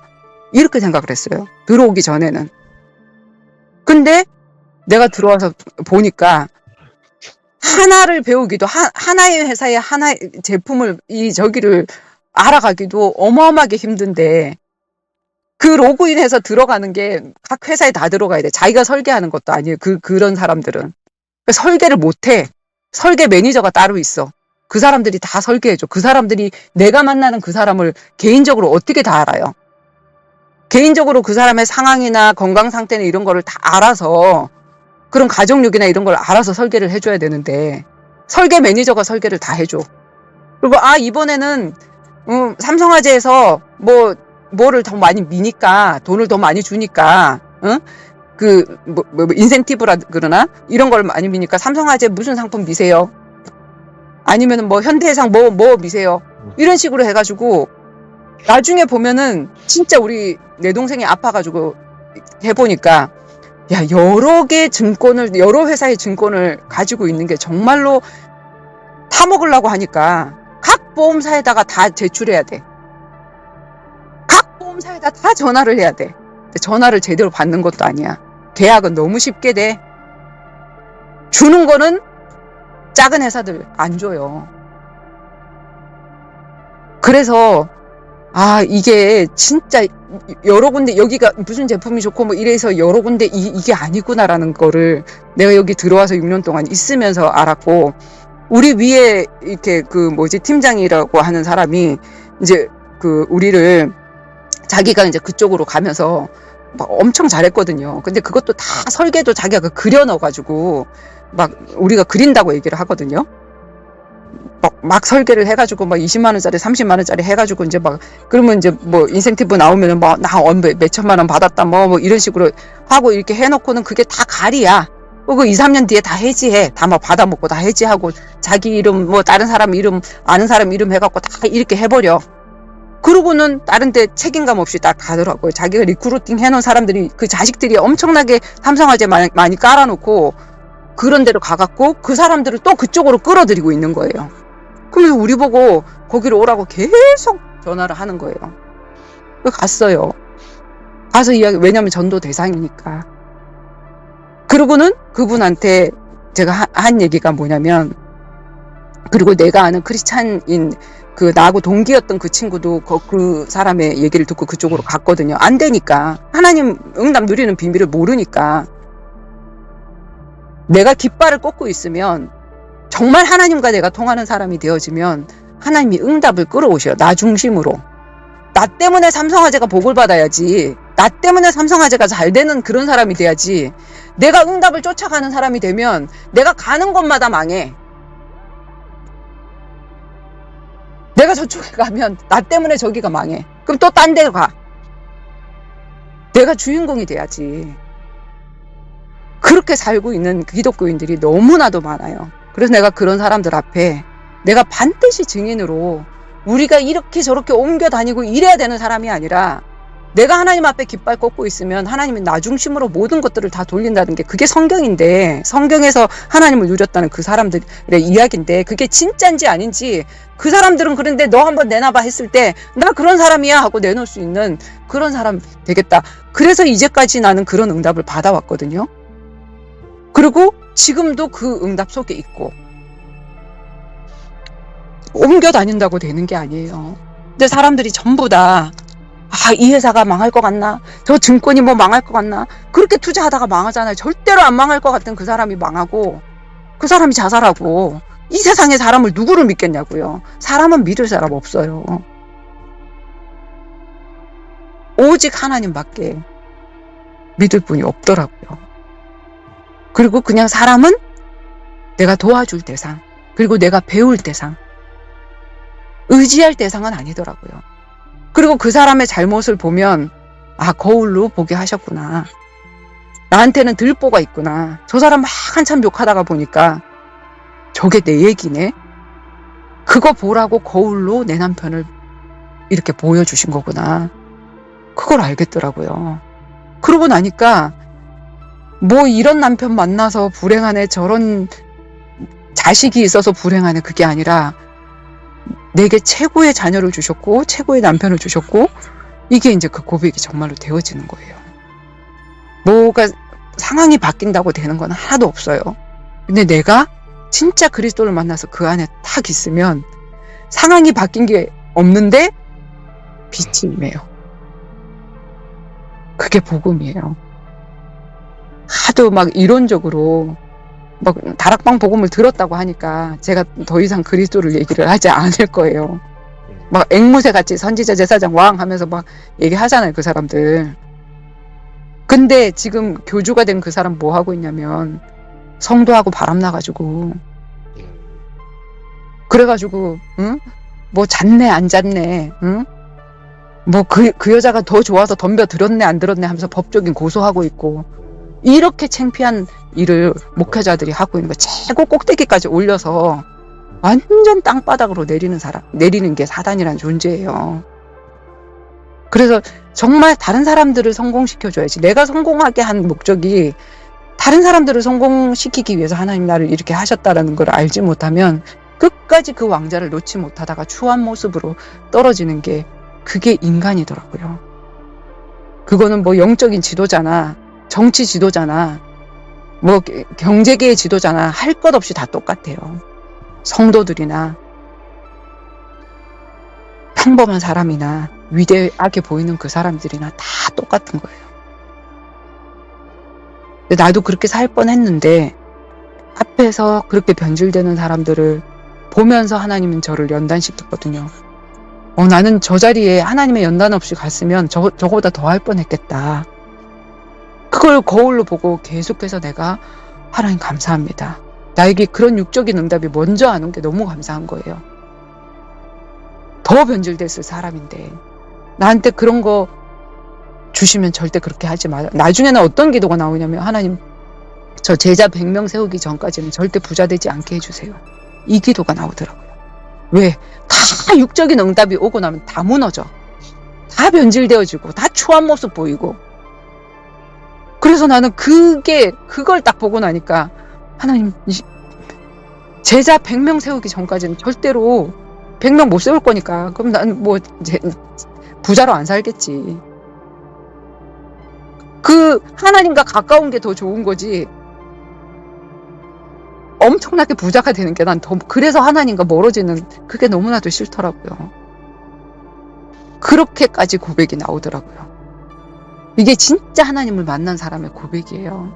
이렇게 생각을 했어요. 들어오기 전에는. 근데 내가 들어와서 보니까 하나를 배우기도 하나의 회사의 하나의 제품을 저기를 알아가기도 어마어마하게 힘든데 그 로그인해서 들어가는 게 각 회사에 다 들어가야 돼. 자기가 설계하는 것도 아니에요. 그런 사람들은 설계를 못해. 설계 매니저가 따로 있어. 그 사람들이 다 설계해줘. 그 사람들이 내가 만나는 그 사람을 개인적으로 어떻게 다 알아요? 개인적으로 그 사람의 상황이나 건강 상태나 이런 거를 다 알아서 그런 가족력이나 이런 걸 알아서 설계를 해줘야 되는데 설계 매니저가 설계를 다 해줘. 그리고 이번에는 삼성화재에서 뭐를 더 많이 미니까 돈을 더 많이 주니까 인센티브라 그러나 이런 걸 많이 미니까 삼성화재 무슨 상품 미세요? 아니면은 뭐 현대해상 뭐 미세요? 이런 식으로 해가지고 나중에 보면은 진짜 내 동생이 아파가지고 해보니까 여러 회사의 증권을 가지고 있는 게 정말로 타먹으려고 하니까 각 보험사에다가 다 제출해야 돼. 각 보험사에다 다 전화를 해야 돼. 전화를 제대로 받는 것도 아니야. 계약은 너무 쉽게 돼. 주는 거는 작은 회사들 안 줘요. 그래서 이게 진짜 여러 군데 여기가 무슨 제품이 좋고 뭐 이래서 여러 군데 이게 아니구나라는 거를 내가 여기 들어와서 6년 동안 있으면서 알았고 우리 위에 이렇게 팀장이라고 하는 사람이 이제 우리를 자기가 이제 그쪽으로 가면서 막 엄청 잘했거든요. 근데 그것도 다 설계도 자기가 그려 넣어가지고 막 우리가 그린다고 얘기를 하거든요. 막 설계를 해가지고 막 20만원짜리 30만원짜리 해가지고 이제 막 그러면 이제 뭐 인센티브 나오면은 나 몇천만원 받았다 뭐 이런 식으로 하고 이렇게 해놓고는 그게 다 가리야. 그리고 2, 3년 뒤에 다 해지해. 다 막 받아먹고 다 해지하고 자기 이름 뭐 다른 사람 이름 아는 사람 이름 해갖고 다 이렇게 해버려. 그러고는 다른 데 책임감 없이 딱 가더라고요. 자기가 리크루팅 해놓은 사람들이 그 자식들이 엄청나게 삼성화재 많이 깔아놓고 그런 데로 가갖고 그 사람들을 또 그쪽으로 끌어들이고 있는 거예요. 그러면서 우리 보고 거기로 오라고 계속 전화를 하는 거예요. 갔어요. 가서 왜냐면 전도 대상이니까. 그러고는 그분한테 제가 한 얘기가 뭐냐면 그리고 내가 아는 크리스찬인 나하고 동기였던 그 친구도 그 사람의 얘기를 듣고 그쪽으로 갔거든요. 안 되니까. 하나님 응답 누리는 비밀을 모르니까. 내가 깃발을 꽂고 있으면 정말 하나님과 내가 통하는 사람이 되어지면 하나님이 응답을 끌어오셔요. 나 중심으로. 나 때문에 삼성화재가 복을 받아야지. 나 때문에 삼성화재가 잘 되는 그런 사람이 돼야지. 내가 응답을 쫓아가는 사람이 되면 내가 가는 곳마다 망해. 내가 저쪽에 가면 나 때문에 저기가 망해. 그럼 또 딴 데 가. 내가 주인공이 돼야지. 그렇게 살고 있는 기독교인들이 너무나도 많아요. 그래서 내가 그런 사람들 앞에 내가 반드시 증인으로 우리가 이렇게 저렇게 옮겨 다니고 이래야 되는 사람이 아니라 내가 하나님 앞에 깃발 꽂고 있으면 하나님이 나 중심으로 모든 것들을 다 돌린다는 게 그게 성경인데, 성경에서 하나님을 누렸다는 그 사람들의 이야기인데 그게 진짜인지 아닌지, 그 사람들은 그런데 너 한번 내놔봐 했을 때 나 그런 사람이야 하고 내놓을 수 있는 그런 사람 되겠다. 그래서 이제까지 나는 그런 응답을 받아왔거든요. 그리고 지금도 그 응답 속에 있고, 옮겨 다닌다고 되는 게 아니에요. 근데 사람들이 전부 다 이 회사가 망할 것 같나? 저 증권이 뭐 망할 것 같나? 그렇게 투자하다가 망하잖아요. 절대로 안 망할 것 같은 그 사람이 망하고 그 사람이 자살하고, 이 세상에 사람을 누구를 믿겠냐고요. 사람은 믿을 사람 없어요. 오직 하나님밖에 믿을 분이 없더라고요. 그리고 그냥 사람은 내가 도와줄 대상, 그리고 내가 배울 대상, 의지할 대상은 아니더라고요. 그리고 그 사람의 잘못을 보면 거울로 보게 하셨구나. 나한테는 들보가 있구나. 저 사람 막 한참 욕하다가 보니까 저게 내 얘기네. 그거 보라고 거울로 내 남편을 이렇게 보여주신 거구나. 그걸 알겠더라고요. 그러고 나니까 뭐 이런 남편 만나서 불행하네, 저런 자식이 있어서 불행하네, 그게 아니라 내게 최고의 자녀를 주셨고 최고의 남편을 주셨고, 이게 이제 그 고백이 정말로 되어지는 거예요. 뭐가 상황이 바뀐다고 되는 건 하나도 없어요. 근데 내가 진짜 그리스도를 만나서 그 안에 탁 있으면 상황이 바뀐 게 없는데 빛이 임해요. 그게 복음이에요. 하도 막 이론적으로 막 다락방 복음을 들었다고 하니까 제가 더 이상 그리스도를 얘기를 하지 않을 거예요. 막 앵무새 같이 선지자 제사장 왕 하면서 막 얘기하잖아요, 그 사람들. 근데 지금 교주가 된 그 사람 뭐 하고 있냐면 성도하고 바람 나가지고, 그래가지고 뭐 잤네 안 잤네, 뭐 그 여자가 더 좋아서 덤벼 들었네 안 들었네 하면서 법적인 고소하고 있고, 이렇게 창피한 일을 목회자들이 하고 있는 거, 최고 꼭대기까지 올려서 완전 땅바닥으로 내리는 게 사단이라는 존재예요. 그래서 정말 다른 사람들을 성공시켜줘야지. 내가 성공하게 한 목적이 다른 사람들을 성공시키기 위해서 하나님 나를 이렇게 하셨다라는 걸 알지 못하면 끝까지 그 왕자를 놓지 못하다가 추한 모습으로 떨어지는 게, 그게 인간이더라고요. 그거는 뭐 영적인 지도자나 정치 지도자나 뭐 경제계의 지도자나 할 것 없이 다 똑같아요. 성도들이나 평범한 사람이나 위대하게 보이는 그 사람들이나 다 똑같은 거예요. 근데 나도 그렇게 살 뻔했는데 앞에서 그렇게 변질되는 사람들을 보면서 하나님은 저를 연단시켰거든요. 나는 저 자리에 하나님의 연단 없이 갔으면 저거보다 더 할 뻔했겠다. 그걸 거울로 보고 계속해서 내가 하나님 감사합니다. 나에게 그런 육적인 응답이 먼저 안 온 게 너무 감사한 거예요. 더 변질됐을 사람인데 나한테 그런 거 주시면 절대 그렇게 하지 마요. 나중에는 어떤 기도가 나오냐면, 하나님 저 제자 100명 세우기 전까지는 절대 부자 되지 않게 해주세요. 이 기도가 나오더라고요. 왜? 다 육적인 응답이 오고 나면 다 무너져. 다 변질되어지고 다 추한 모습 보이고. 그래서 나는 그걸 딱 보고 나니까, 하나님 제자 100명 세우기 전까지는 절대로 100명 못 세울 거니까 그럼 나는 뭐 부자로 안 살겠지. 그 하나님과 가까운 게 더 좋은 거지, 엄청나게 부자가 되는 게 난 더, 그래서 하나님과 멀어지는 그게 너무나도 싫더라고요. 그렇게까지 고백이 나오더라고요. 이게 진짜 하나님을 만난 사람의 고백이에요.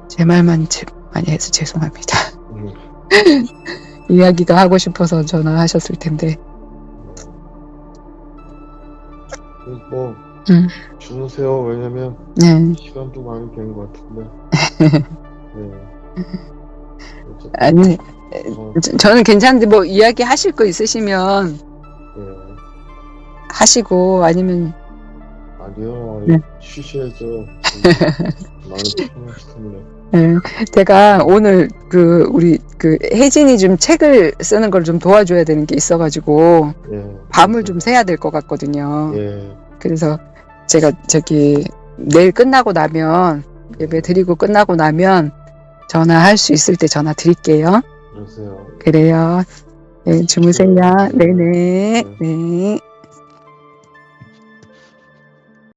제 말만 많이 해서 죄송합니다. 이야기도 하고 싶어서 전화하셨을 텐데. 뭐 주무세요. 왜냐면 네. 시간도 많이 된 것 같은데. 네. 아니, 저는 괜찮은데 뭐 이야기 하실 거 있으시면 네. 하시고 아니면 아니요. 네. 쉬셔야죠. 많이 피곤하실 텐데. 네. 제가 오늘 우리 혜진이 좀 책을 쓰는 걸 좀 도와줘야 되는 게 있어가지고 밤을 좀 새야 될 것 같거든요. 그래서 제가 내일 끝나고 나면 예배 드리고 끝나고 나면 전화할 수 있을 때 전화 드릴게요. 그러세요. 그래요. 네, 주무세요. 네네. 네.